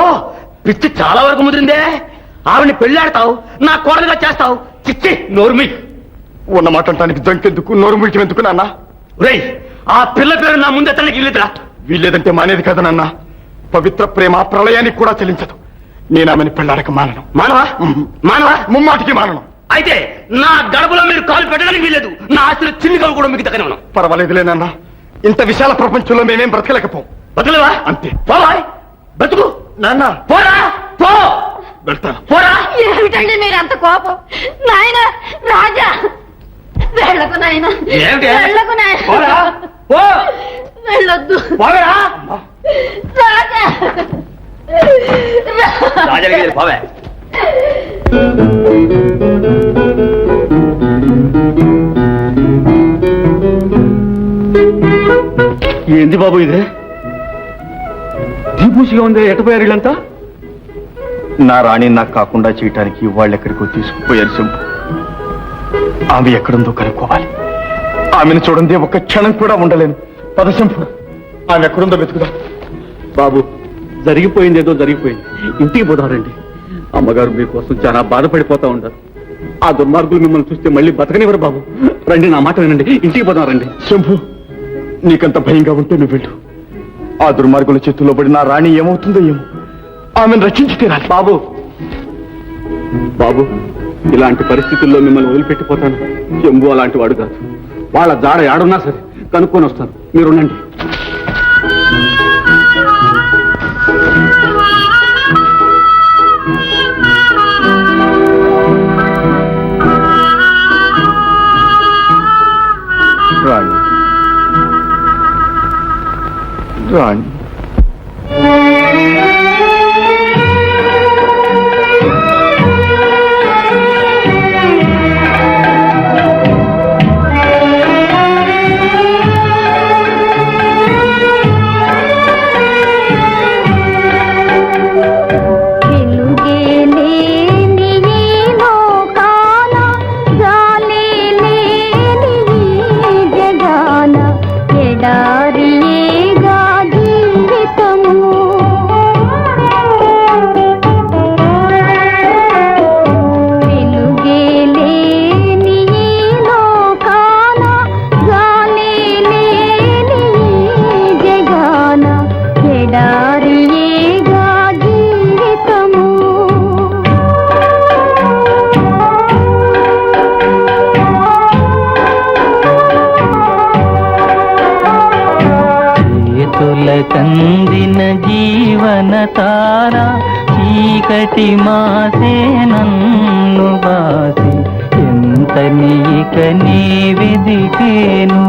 పిచ్చి చాలా వరకు ముదిరిందే. ఆవిని పెళ్ళాడతావు, నా కోడలుగా చేస్తావు. చిచ్చి, నోరుమి. ఉన్న మాట అంటానికి దొంకెందుకు, నోరు ముడికి ఎందుకు నాన్న? రేయ్, ఆ పిల్ల పేరు నా ముందు ఎత్తడానికి వీల్లేదురా. వీళ్ళేదంటే మానేది కదా నాన్న. పవిత్ర ప్రేమ ప్రళయానికి కూడా చెల్లించదు. నేను ఆమెను పెళ్లాడక మానను. మానవా? మానవా? ముమ్మాటికి మానను. అయితే నా గడపలో మీరు కాలు పెట్టడానికి వీల్లేదు. నా ఆస్తులు చిన్నగా కూడా మీకు దక్కనే పర్వాలేదులే నాన్న, ఇంత విశాల ప్రపంచంలో మేమేం బ్రతకలేకపోం. బతుకులేవా? అంతే. పోవా, బతుకు. నాన్న పోరా, పో. వెళ్తాను. పోరా. ఏమిటండి మీరంత కోపం? నాయన రాజా, వెళ్ళకు నాయన, ఏమిటి? వెళ్ళకు నాయన, పోరా, పో. వెళ్ళొద్దు పోగరా. రాజా. రాజానికి పోవే. ఏంది బాబు ఇదే? దీపూసిగా ఉంది, ఎటపోయారు వీళ్ళంతా? నా రాణి నాకు కాకుండా చేయటానికి వాళ్ళెక్కడికో తీసుకుపోయారు శంభు. ఆమె ఎక్కడుందో కనుక్కోవాలి. ఆమెను చూడండి ఒక్క క్షణం కూడా ఉండలేను. పద శంభు, ఆమె ఎక్కడుందో వెతుకుదా. బాబు, జరిగిపోయింది ఏదో జరిగిపోయింది. ఇంటికి పోదారండి. అమ్మగారు మీకోసం చాలా బాధపడిపోతా ఉంటారు. ఆ దుర్మార్గులు మిమ్మల్ని చూస్తే మళ్ళీ బతకనివ్వరు బాబు. రండి, నా మాట వినండి, ఇంటికి పోదాం రండి. శంభు, నీకంత భయంగా ఉంటే నువ్వు వెళ్ళు. ఆ దుర్మార్గుల చేతుల్లో పడి నా రాణి ఏమవుతుందో ఏమో. ఆమెను రక్షించి తీరాలి. బాబు, బాబు, ఇలాంటి పరిస్థితుల్లో మిమ్మల్ని వదిలిపెట్టిపోతాను. చెంబు అలాంటి వాడు కాదు. వాళ్ళ జాడ ఏడున్నా సరే కనుక్కొని వస్తాను, మీరుండండి. రాణి, రాణి. కందిన జీవన తార చీకటి మాసే నన్ను బాసి ఎంత నీక నీ వెదికేను.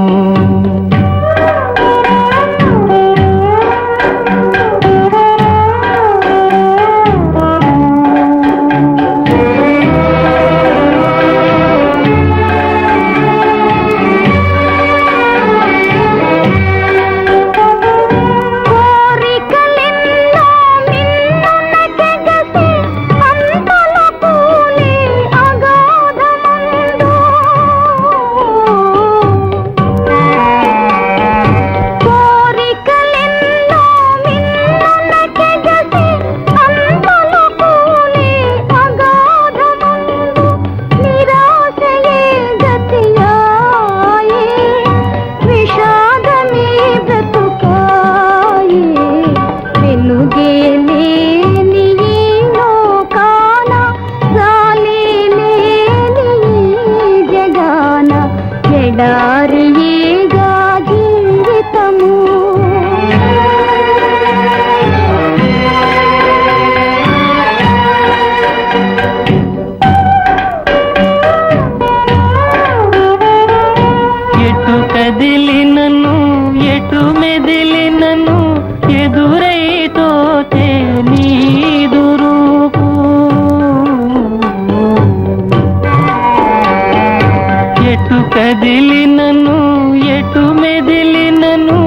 కలను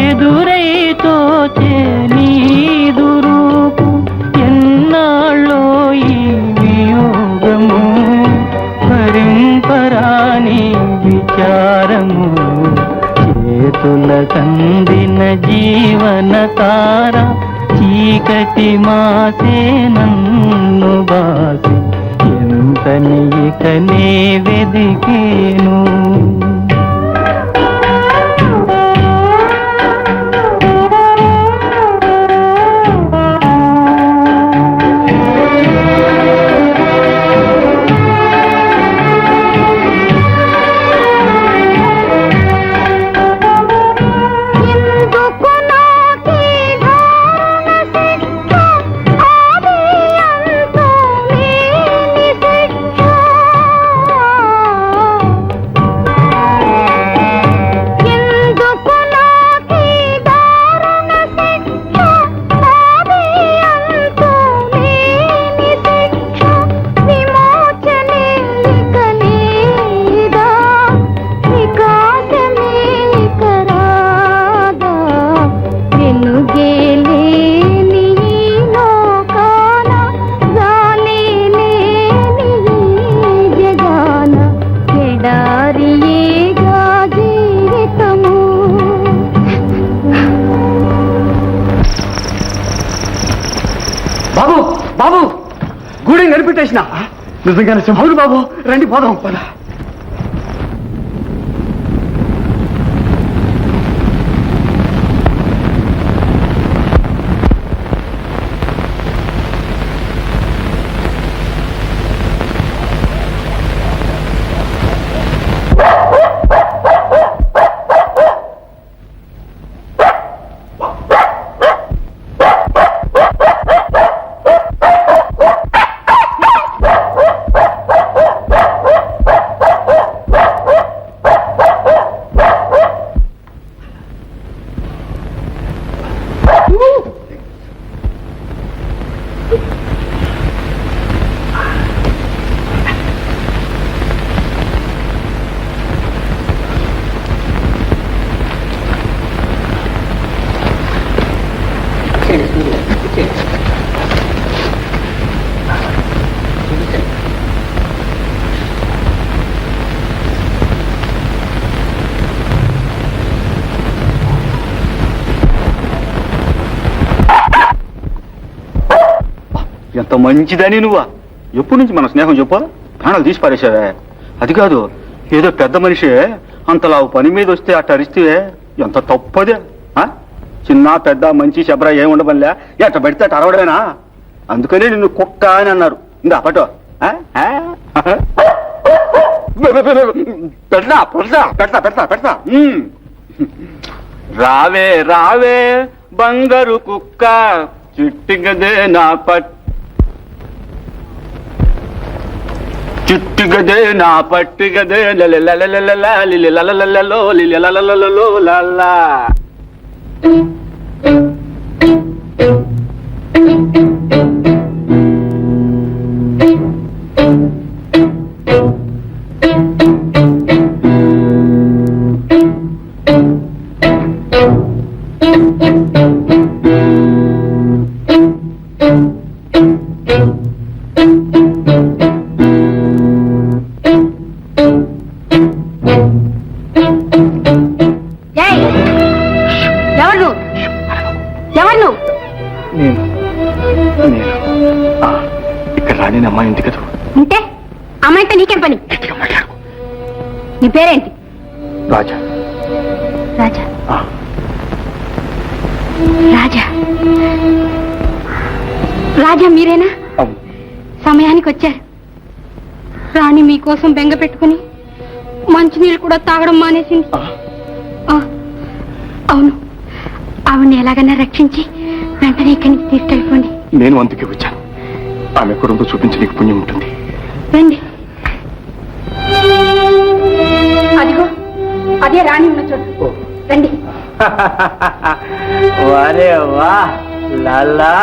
ఎదురై తోచే నీదు రూపు ఎన్నాళ్ళో ఈ వియోగము భరింపరాని విచారము చేతుల కందిన జీవన తార చీకటి మాసే నన్ను బాసి ఎంత నీకనే వెదికేను బాబు బాబు గూడెం కనిపెట్టేసిన నిజంగానే అవును బాబు రండి పోదాం పద ఎంత మంచిదని నువ్వా ఎప్పటి నుంచి మన స్నేహం చెప్పా ప్రాణాలు తీసి పారేశావే అది కాదు ఏదో పెద్ద మనిషి అంతలా పని మీద వస్తే అట్ట అరిస్తే ఎంత తప్పదే చిన్న పెద్ద మంచి శబర ఏమి ఉండబనిలే ఎట్ట పెడితే అట్ట అరవడమేనా అందుకనే నిన్ను కుక్క అని అన్నారు ఇందా పటో పెడతా పెడతా పెడతా పెడతా పెడతా రావే రావే బంగారు కుక్క చిట్టిగదే నా చుట్టుగదే నా పట్టుగదే లిలలలో లిలలలో లల్లా ఇక్కడ రాని అమ్మాయి ఉంది కదా ఉంటే అమ్మాయితో నీకేం పని నీ పేరేంటి రాజా రాజా రాజా రాజా మీరేనా సమయానికి వచ్చారు రాణి మీకోసం బెంగ పెట్టుకుని మంచినీళ్ళు కూడా తాగడం మానేసింది అవును ఆవిడ్ని ఎలాగైనా రక్షించి వెంటనే ఇక్కడి నుంచి తీసుకెళ్ళిపోండి నేను అందుకే వచ్చాను ఆమె ఎక్కడుందో చూపించి నీకు పుణ్యం ఉంటుంది రండి అదిగో అదే రాణి ఉన్న చోటు రండి వారే వా లాలా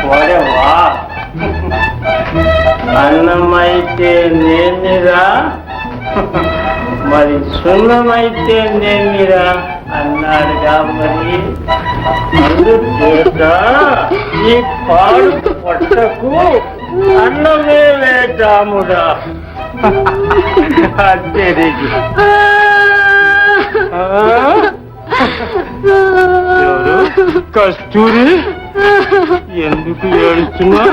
వారే వా అన్నమైతే నేనిరా, మరి సున్నమైతే నేనిరా అన్నాడుగా. మరి అందుచేత ఈ పాడు పొట్టకు అన్నమే వేటాముడా. అంతేదిగి ఎవరు? కస్తూరి, ఎందుకు ఏడుస్తున్నా?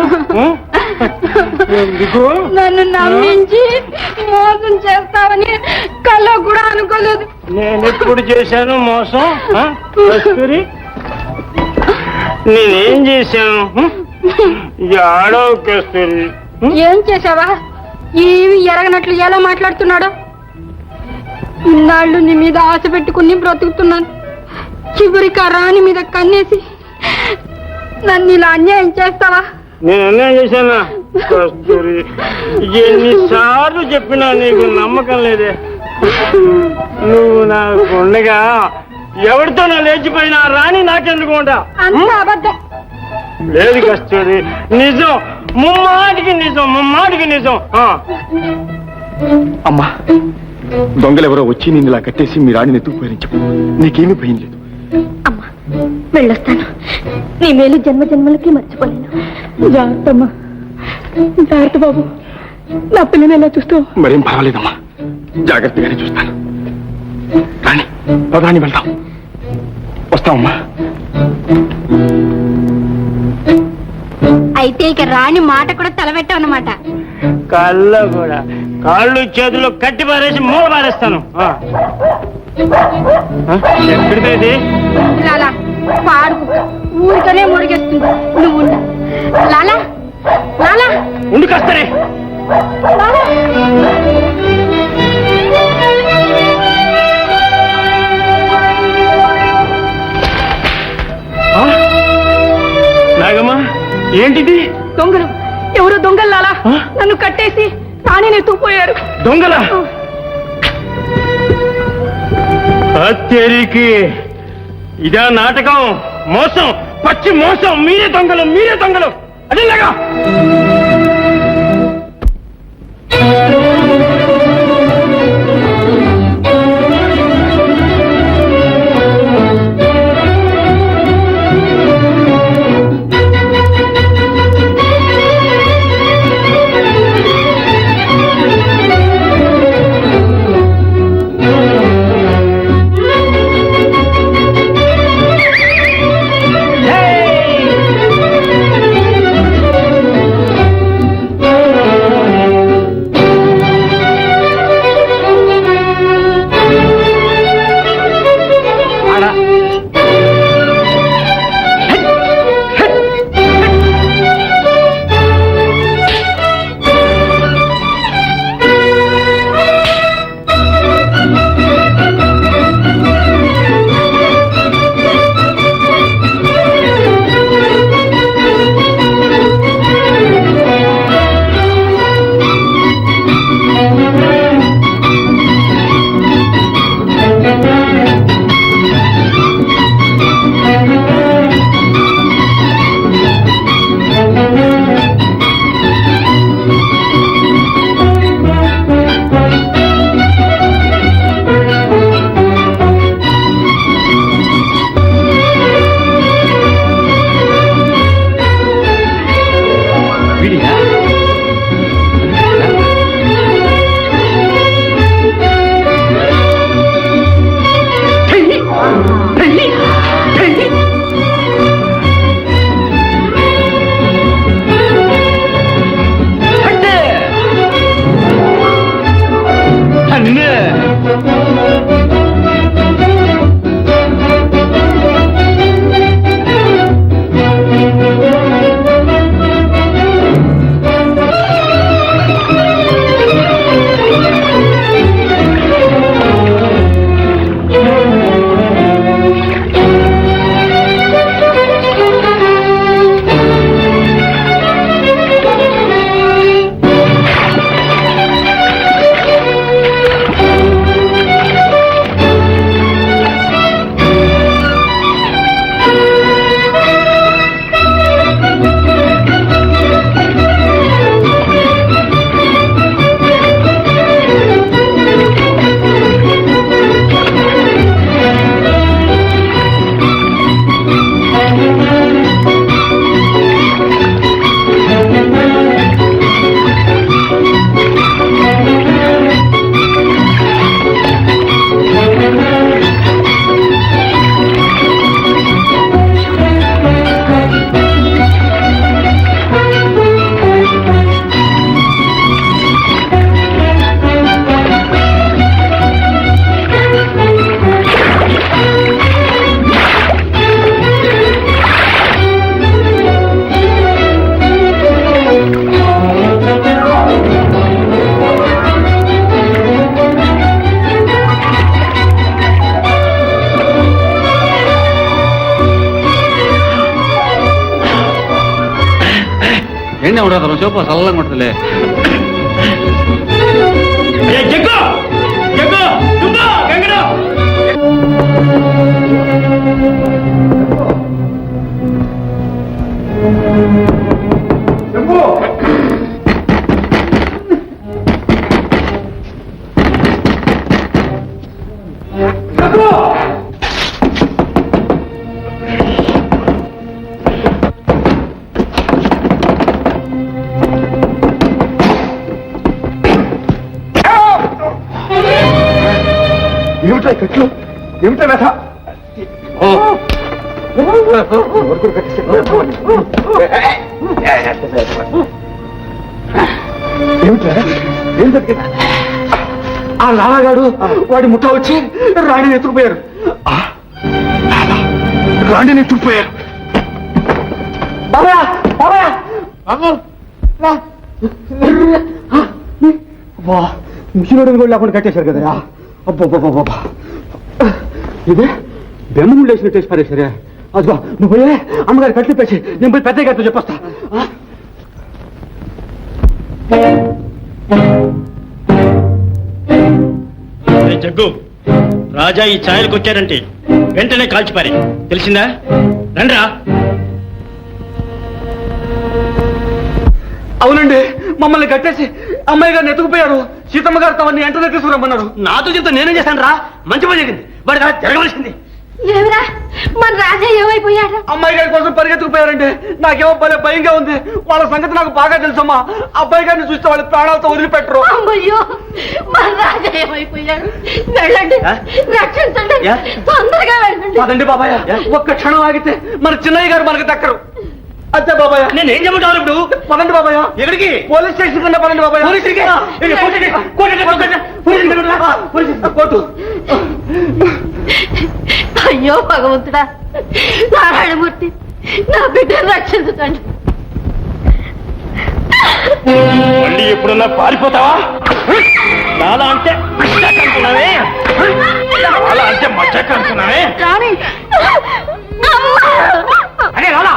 ఎందుకు? నన్ను నమ్మించి మోసం చేస్తావని కల్లో కూడా అనుకోలేదు. నేనెప్పుడు చేశాను మోసం? కస్తూరి, నేనేం చేశాను? ఆడవు కస్తూరి. ఏం చేసావా? ఏమి ఎరగనట్లు ఎలా మాట్లాడుతున్నాడో. ఇన్నాళ్ళు నీ మీద ఆశ పెట్టుకుని బ్రతుకుతున్నాను. చివరికి ఆ రాణి మీద కన్నేసి నన్ను ఇలా అన్యాయం చేస్తావా? నేను అన్యాయం చేశానా? కస్తూరి, ఎన్నిసార్లు చెప్పినా నీకు నమ్మకం లేదే. నువ్వు నాకు ఉండగా ఎవరితో నా లేచిపోయినా రాణి నాకెందుకు ఉంటా? అంత అబద్ధం. లేదు కస్తూరి, నిజం, ముమ్మాటికి నిజం, ముమ్మాటికి నిజం. అమ్మా, దొంగలెవరో వచ్చి నిన్ను ఇలా కట్టేసి మీ రాణిని ఎత్తుకుపోయారని చెప్పు. నీకేమీ భయం లేదు. అమ్మా, వెళ్ళొస్తాను. నీ మేలు జన్మ జన్మలకి మర్చిపోలేను. జాగ్రత్త అమ్మా, జాగ్రత్త బాబు. నా పిల్లని ఎలా చూస్తూ? మరేం పర్వాలేదమ్మా, జాగ్రత్తగానే చూస్తాను. రాణి, పదాన్ని వెళ్దాం. వస్తామమ్మా. అయితే ఇక రాణి మాట కూడా తలబెట్టావన్నమాట. కళ్ళ కూడా కాళ్ళు చేతులు కట్టి పారేసి మూల పారేస్తాను. ఎక్కడికైతే లాలా పాడుకు ఊరికనే మురిగేస్తుంది. నువ్వు ఉండు. లాలా లాలా ఉండి కస్తరే. లాలా. నాగమ్మా, ఏంటిది? దొంగలు, ఎవరో దొంగలు లాలా నన్ను కట్టేసి రాణిని ఎత్తుకుపోయారు. దొంగల హత్యరికి ఇదా నాటకం? మోసం, పచ్చి మోసం. మీరే దొంగలు, మీరే దొంగలు. అదేలాగా ఈయనే ఉండదు చూపు చల్లంగా ఉంటుందిలే. జగ్గు జగ్గు దుబ్బా గంగడు ఏమిటా కట్లు ఏమిటా వ్యథ ఏమిటా ఏం జరిగింది ఆ లాలాగాడు వాడి ముఠా వచ్చి రాణిని ఎత్తుకుపోయారు రాణిని ఎత్తుకుపోయారు బాబా బాబా బాబా మిషనోడిని కూడా లేకుండా కట్టేశారు కదరా అబ్బా ఇదే బెమ్మగుండు వేసినట్టు వేసి పారేశారే అదిగో నువ్వు పోయే అమ్మగారి కట్లు పేసి నేను పోయి పెద్ద గారితో చెప్పొస్తా జగ్గు రాజా ఈ ఛాయలకు వచ్చారంటే వెంటనే కాల్చిపారి తెలిసిందా రండ్రా. అవునండి మమ్మల్ని కట్టేసి అమ్మాయి గారిని ఎత్తుకుపోయారు. సీతమ్మ గారు తమని వెంటనే తీసుకురమ్మన్నారు. నాతో చెప్తే నేనేం చేశాను రా, మంచి పని జరిగింది. వాడి అలా జరగవలసింది. ఏమిరా మన రాజా ఏమైపోయాడు? అమ్మాయి గారి కోసం పరిగెత్తుకుపోయారంటే నాకేమో భలే భయంగా ఉంది. వాళ్ళ సంగతి నాకు బాగా తెలుసమ్మా. అబ్బాయి గారిని చూస్తే వాళ్ళ ప్రాణాలతో వదిలిపెట్టరు. అమ్మయ్యో మన రాజా ఏమైపోయాడు? వెళ్ళండి, రక్షించండి, తొందరగా వెళ్ళండి. అదండి బాబాయ్, ఒక్క క్షణం ఆగితే మన చిన్నయ్య గారు మనకు దక్కరు. అంతే బాబాయ్, నేను ఏం చెప్పాను ఇప్పుడు? పదండి బాబాయ్. ఎక్కడికి? పోలీస్ స్టేషన్ కన్నా పదండి బాబాయ్. కోర్టు. అయ్యో భగవంతుడా, నారాయణమూర్తి, నా బిడ్డను రక్షించండి. మళ్ళీ ఎప్పుడన్నా పారిపోతావా? నాలా అంటే మచ్చాక అనుకున్నావే, నాలా అంటే మచ్చాక అనుకున్నావే. అరే రాలా,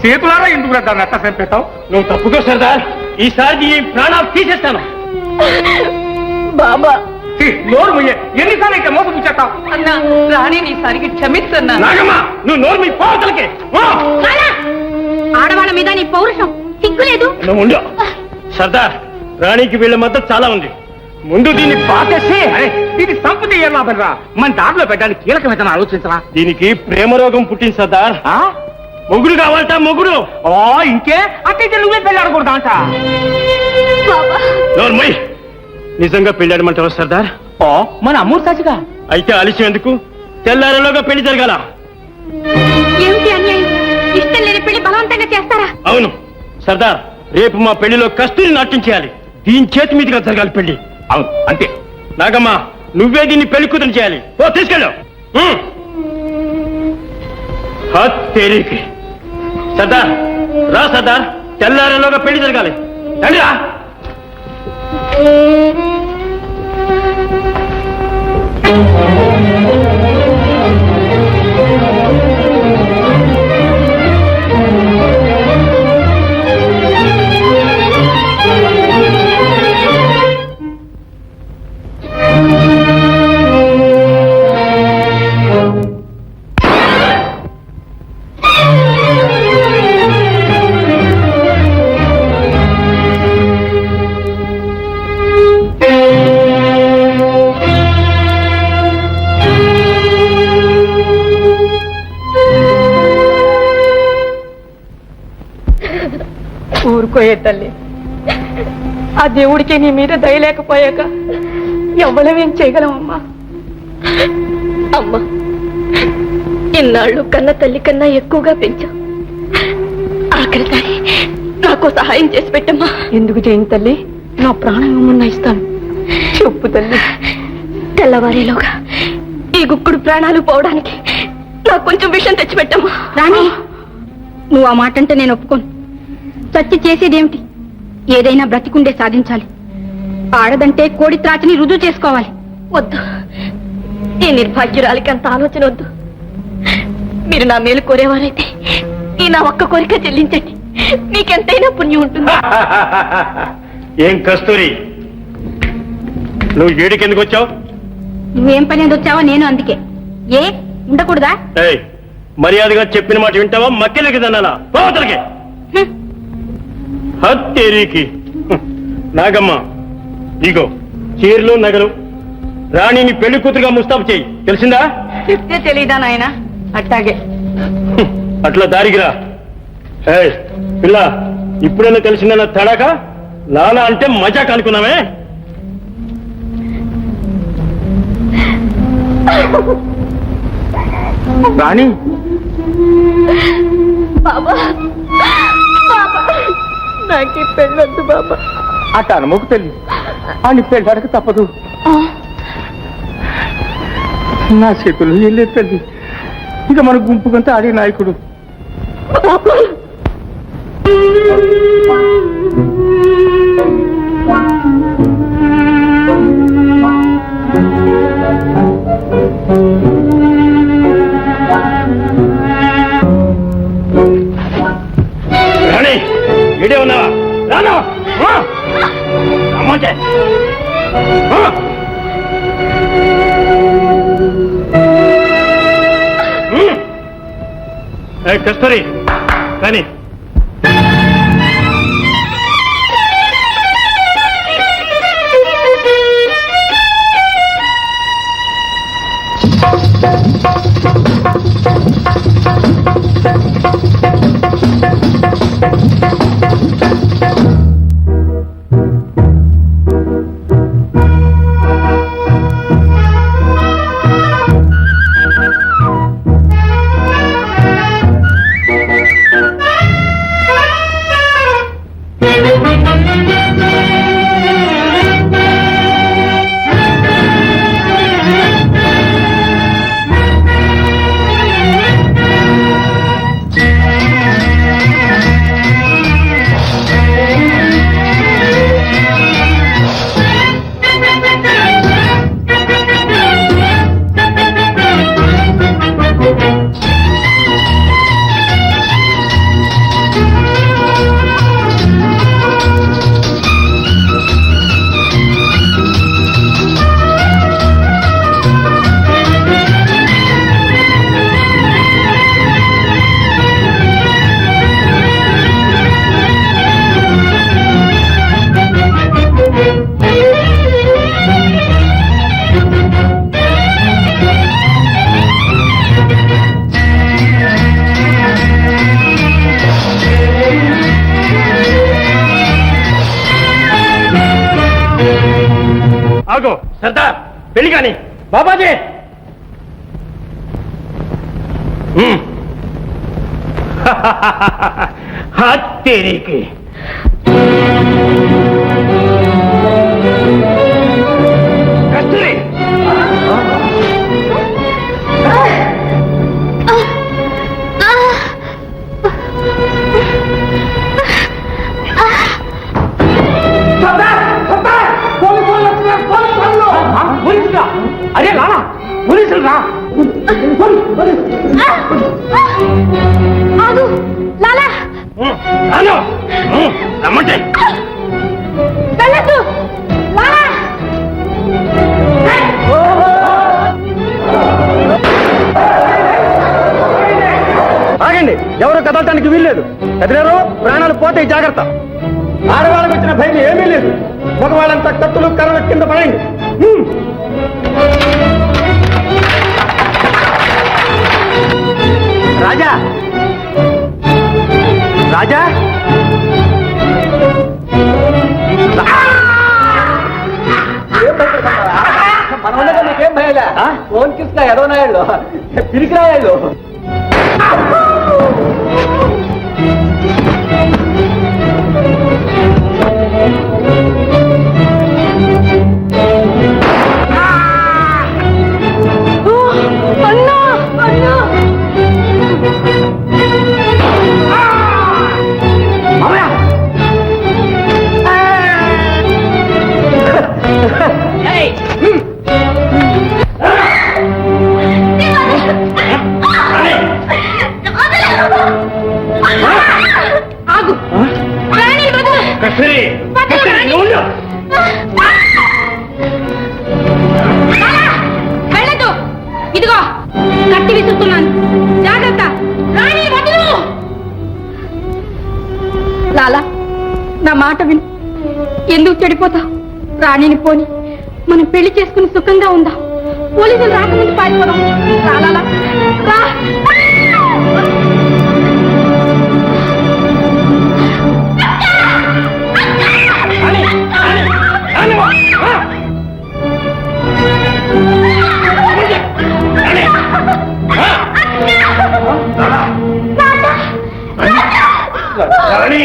చేతులారా ఎందుకు దాన్ని ఎట్లా చంపేస్తావు? నువ్వు తప్పుకో సర్దార్, ఈసారి ఈ ప్రాణాలు తీసేస్తాను. బాబా నోరు ముయ్యే, ఎన్నిసార్లు అయితే మోసం చేస్తావు? అన్నా, రాణిని ఈసారికి క్షమిస్తున్నా. నాగమ్మా, నువ్వు నోరు మీ పోతలకి. ఆడవాళ్ళ మీద నీ పౌరుషం సిగ్గులేదు. నువ్వు ఉండు సర్దార్, రాణికి వీళ్ళ మద్దతు చాలా ఉంది. ముందు దీన్ని పాతేసి ఇది సంపద ఏం లాభం రా? మన దారిలో పెట్టడానికి కీలకమైన ఆలోచించరా? దీనికి ప్రేమ రోగం పుట్టింది సర్దార్. మొగుడు కావాలట, మొగుడు. ఇంకే అట్లయితే నువ్వే పెళ్ళాడకూడదా అంట? నోర్మయ్, నిజంగా పెళ్ళాడమంటావా సర్దార్? మన అమ్మూరు సాచిగా అయితే ఆలస్యం ఎందుకు? తెల్లారలోగా పెళ్లి జరగాల. ఏమిటి అన్యాయం? ఇష్టం లేని పెళ్లి బలవంతంగా చేస్తారా? అవును సర్దార్, రేపు మా పెళ్లిలో కస్తూరి నాట్యం చేయాలి. దీని చేతి మీదుగా జరగాలి పెళ్లి. అవును అంతే. నాగమ్మా, నువ్వే దీన్ని పెళ్లి కూతురు చేయాలి. ఓ తీసుకెళ్ళు. తేరికి సర్దార్, రా సర్దార్, తెల్లారలోగా పెళ్లి జరగాలి. రండి రా. ఊరుకోయే తల్లి, ఆ దేవుడికి నీ మీద దయలేకపోయాక ఎవ్వరమేం చేయగలమమ్మా. అమ్మా, ఇన్నాళ్ళు కన్న తల్లి కన్నా ఎక్కువగా పెంచా. ఆఖరిసారి నాకు సహాయం చేసి పెట్టమ్మా. ఎందుకు చేయను తల్లి? నా ప్రాణం ఏమన్నా ఇస్తాను. చెప్పు తల్లి. తెల్లవారేలోగా ఈ గుక్కుడు ప్రాణాలు పోవడానికి నాకు కొంచెం విషయం తెచ్చిపెట్టమ్మా. రాణి, నువ్వు ఆ మాట అంటే నేను ఒప్పుకోను. చచ్చి చేసేదేమిటి? ఏదైనా బ్రతికుండే సాధించాలి. ఆడదంటే కోడి త్రాచిని రుజువు చేసుకోవాలి. వద్దు, ఈ నిర్భాగ్యురాలికి అంత ఆలోచన వద్దు. మీరు నా మేలు కోరేవారైతే ఈ నా ఒక్క కోరిక చెల్లించండి. మీకెంతైనా పుణ్యం ఉంటుంది. ఏం కస్తూరి, నువ్వు ఏడికి ఎందుకు వచ్చావు? నువ్వేం పని వచ్చావో నేను అందుకే. ఏ ఉండకూడదా? ఏయ్, మర్యాదగా చెప్పిన మాట వింటావా? మక్కెలకి దన్నాలా? పోతలకి హత్తేరికి. నాగమ్మ, ఇగో చీరలు నగలు, రాణిని పెళ్లి కూతురుగా ముస్తాబు చేయి, తెలిసిందా? చెప్తే తెలీదా నాయన? అట్టాగే. అట్లా దారిగిరా. ఏయ్ పిల్ల, ఇప్పుడైనా తెలిసిందన్న తడాక నానా అంటే మజాక్ అనుకున్నామే. రాణి, బాబా బాబా, నాకు ఈ పెళ్ళొద్దు బాబా. అట్ట అనుమకు తల్లి, అని పెళ్ళాడక తప్పదు. నా చేతులు వెళ్ళే తల్లి, ఇక మన గుంపుకంతా ఆడే నాయకుడు. రాణి, ఇడే ఉన్నావా? రాను అమ్మంటే కస్తూరి కానీ ఆగో సర్దార్, పెళ్లి కానీ బాబాజీ. హత్తేరికి కస్తూరి, అరే రానా, పోలీసులు రా. ఆగు లాలా, రమ్మంటే వెళ్ళొద్దు లాలా. ఆగండి, ఎవరు కదలటానికి వీల్లేదు. కదిలేరు, ప్రాణాలు పోతే జాగ్రత్త. ఆడవాళ్ళకి వచ్చిన భయం ఏమీ లేదు. మగవాళ్ళంతా కత్తులు కర్రల కింద పడండి. రాజా, రాజా, మనకేం భయలే. ఫోన్ కృష్ణ ఎదవనాయాళ్ళు, పిరికిరాయాళ్ళు. అన్నా అన్నా, మాట విను. ఎందుకు చెడిపోతావు? రాణిని పోని, మనం పెళ్లి చేసుకుని సుఖంగా ఉందాం. పోలీసులు రాకముందు పారిపోదాం. రాలాలా రా. రాణి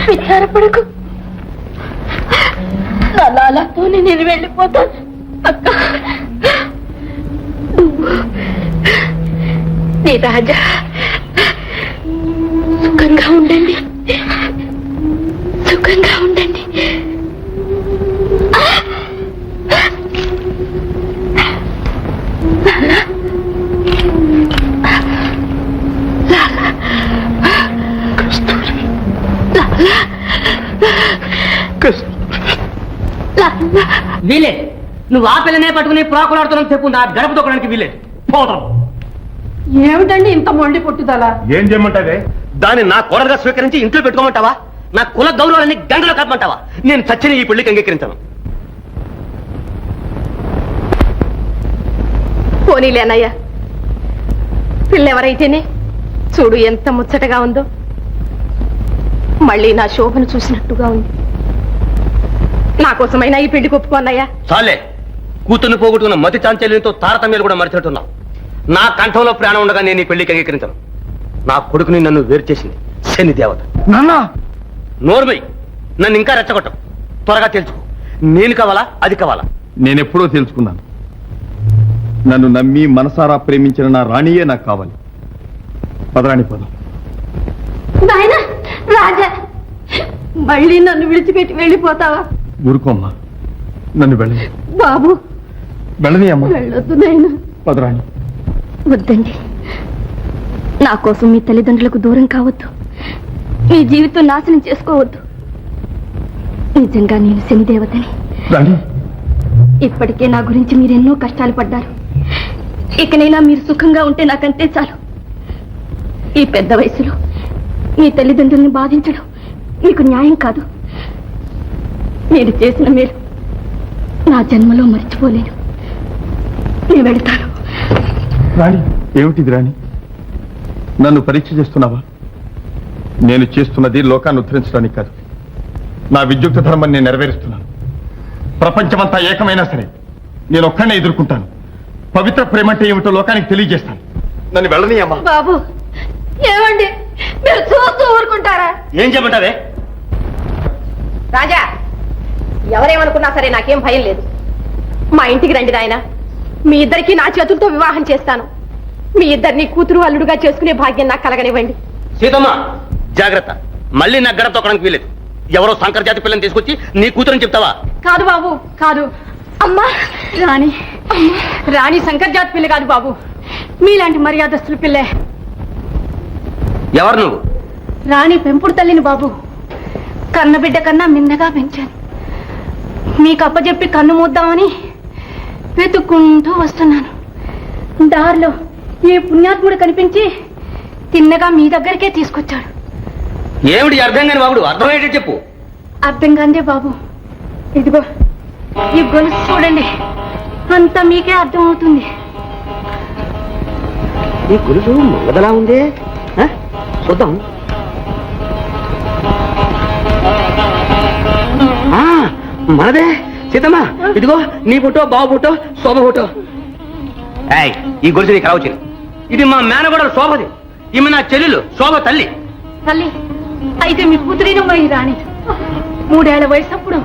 విచారపడకు. నా లాలాతోనే నేను వెళ్ళిపోతాను అక్క. నువ్వు నీ రాజా సుఖంగా ఉండండి, సుఖంగా ఉండండి. వీలే, నువ్వు ఆ పిల్లనే పట్టుకుని ప్రాకులాడుతున్నా చెప్పు, నా గడప తొక్కడానికి వీలే. పోతాం. ఏమిటండి ఇంత మొండి పట్టుదల? ఏం చేయమంటావే? దాన్ని నా కోడలుగా స్వీకరించి ఇంట్లో పెట్టుకోమంటావా? నా కుల గౌరవాలన్నీ గంగలో కప్పమంటావా? నేను చచ్చిన ఈ పెళ్లికి అంగీకరించాను. పోనీలే అన్నయ్య, పిల్లెవరైతేనే చూడు ఎంత ముచ్చటగా ఉందో. మళ్ళీ నా శోభను చూసినట్టుగా ఉంది. నా కోసమైనా ఈ పెళ్లి ఒప్పుకో అన్నయ్య. చాలే, కూతుర్ని పోగొట్టుకున్న మతి చాంచల్యంతో తారతమ్యాలు కూడా మరిచినట్టున్నావు. నా కంఠంలో ప్రాణం ఉండగా నేను ఈ పెళ్లికి అంగీకరించను. నా కొడుకుని నన్ను వేరు చేసింది శని దేవత. నాన్నా, నోర్మై, నన్ను ఇంకా రెచ్చగొట్టం. త్వరగా తెలుసుకో, నేను కావాలా అది కావాలా? నేనెప్పుడో తెలుసుకున్నాను. నన్ను నమ్మి మనసారా ప్రేమించిన నా రాణియే నాకు కావాలి. పదరాణి పదం. నాయనా రాజా, మళ్ళీ నన్ను విడిచిపెట్టి వెళ్ళిపోతావా? ఊరుకోమ్మా, నన్ను వెళ్ళని. బాబు వెళ్ళని అమ్మా. వెళ్ళొద్దు నాయనా. పదరాణి. వద్దండి, నా కోసం మీ తల్లిదండ్రులకు దూరం కావద్దు, మీ జీవితం నాశనం చేసుకోవద్దు. నిజంగా నేను శనిదేవతని. రాణి, ఇప్పటికే నా గురించి మీరెన్నో కష్టాలు పడ్డారు. ఇకనైనా మీరు సుఖంగా ఉంటే నాకంతే చాలు. ఈ పెద్ద వయసులో మీ తల్లిదండ్రుల్ని బాధించడం మీకు న్యాయం కాదు. మీరు చేసిన మేలు నా జన్మలో మర్చిపోలేను. నేను వెళ్తాను. రాణి, ఏమిటిది రాణి? నన్ను పరీక్ష చేస్తున్నావా? నేను చేస్తున్నది లోకాన్ని ఉద్ధరించడానికి కాదు, నా విద్యుక్త ధర్మం నేను నెరవేరుస్తున్నాను. ప్రపంచమంతా ఏకమైనా సరే నేను ఒక్కనే ఎదుర్కొంటాను. పవిత్ర ప్రేమ అంటే ఏమిటో లోకానికి తెలియజేస్తాను. నన్ను వెళ్ళని అమ్మా. బాబు, ఏమండి మీరు చూస్తూ ఊరుకుంటారా? ఏం చెప్పంటావే? రాజా, ఎవరేమనుకున్నా సరే నాకేం భయం లేదు. మా ఇంటికి రండి నాయన, మీ ఇద్దరికి నా చేతులతో వివాహం చేస్తాను. మీ ఇద్దరిని కూతురు అల్లుడుగా చేసుకునే భాగ్యం నాకు కలగనివ్వండి. సీతమ్మ, జాగ్రత్త, మళ్ళీ నా గడప తొక్కడానికి వీలేదు. ఎవరో శంకర్ జాతి పిల్లని తీసుకొచ్చి నీ కూతురని చెప్తావా? కాదు బాబు, కాదు. అమ్మా, రాణి రాణి శంకర్ జాతి పిల్ల కాదు బాబు, మీలాంటి మర్యాదస్తుల పిల్లే. ఎవరు నువ్వు? రాణి పెంపుడు తల్లిని బాబు. కన్నబిడ్డ కన్నా మిన్నగా పెంచాను. మీకు అప్పచెప్పి కన్ను మూద్దామని వెతుక్కుంటూ వస్తున్నాను. దారిలో ఈ పుణ్యాత్ముడు కనిపించి తిన్నగా మీ దగ్గరికే తీసుకొచ్చాడు. ఏమిటి అర్థం కాని బాబుడు? అర్థమయ్యేటి చెప్పు. అర్థం కాందే బాబు, ఇదిగో ఈ గొలుసు చూడండి, అంతా మీకే అర్థం అవుతుంది. ఈ గొలుసు మొదలా ఉంది, చూద్దాం. మనదే సీతమ్మా, ఇదిగో నీ ఫోటో, బాబు ఫోటో, శోభ ఫోటో. ఈ గొలుసు నీకు ఎలా వచ్చింది? ఇది మా మేనగోడలు శోభది. ఈమె నా చెల్లెలు శోభ తల్లి. తల్లి అయితే మీ కూతురినమ్మా ఈ రాణి. 3 ఏళ్ల వయసు అప్పుడు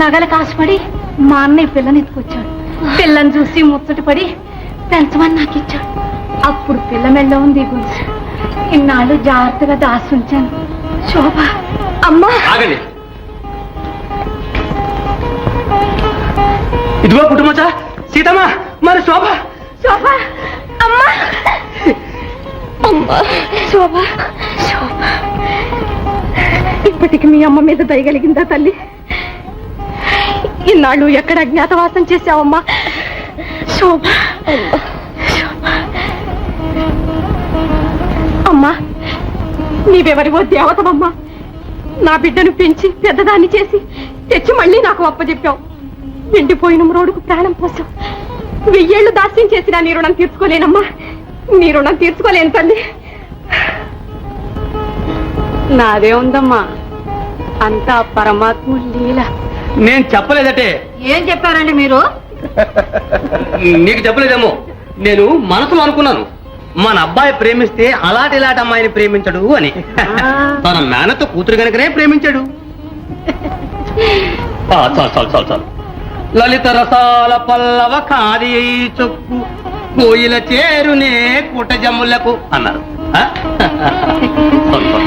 నగలకు ఆశపడి మా అన్నయ్య పిల్లని ఎత్తుకొచ్చాడు. పిల్లని చూసి ముచ్చటపడి పెంచమని నాకు ఇచ్చాడు. అప్పుడు పిల్ల మెళ్ళో ఉంది ఈ గొలుసు. ఇన్నాళ్ళు జాగ్రత్తగా దాసి ఉంచాను. శోభ, అమ్మా, ఆగండి. ఇదిగో కుటుంబ సీతమ్మ, మరి శోభ. శోభ, అమ్మా, అమ్మా, శోభ, శోభ, ఇప్పటికి మీ అమ్మ మీద దయగలిగిందా తల్లి? ఇన్నాళ్ళు ఎక్కడ అజ్ఞాతవాసం చేశావమ్మా? శోభ, అమ్మా నీవెవరివో దేవతవమ్మా. నా బిడ్డను పెంచి పెద్దదాన్ని చేసి తెచ్చి మళ్ళీ నాకు అప్పచెప్పావు. ఎండిపోయిన మ్రోడుకు ప్రాణం పోసావు. 1000 ఏళ్లు దాస్యం చేసినా నీ రుణం తీర్చుకోలేనమ్మా. నీ రుణం తీర్చుకోలేను తల్లి. నాదే ఉందమ్మా, అంతా పరమాత్మ లీల. నేను చెప్పలేదటే. ఏం చెప్పారండి మీరు? నీకు చెప్పలేదేమో. నేను మనసులో అనుకున్నాను, మన అబ్బాయి ప్రేమిస్తే అలాంటి ఇలాంటి అమ్మాయిని ప్రేమించడు అని. తన మేనతో కూతురు కనుకనే ప్రేమించాడు. చాలు చాలు చాలు చాలు. లలిత రసాల పల్లవ ఖాళీ చొక్కు కోయిల చేరునే కుట జమ్ములకు అన్నారు. చాలు, చాలు.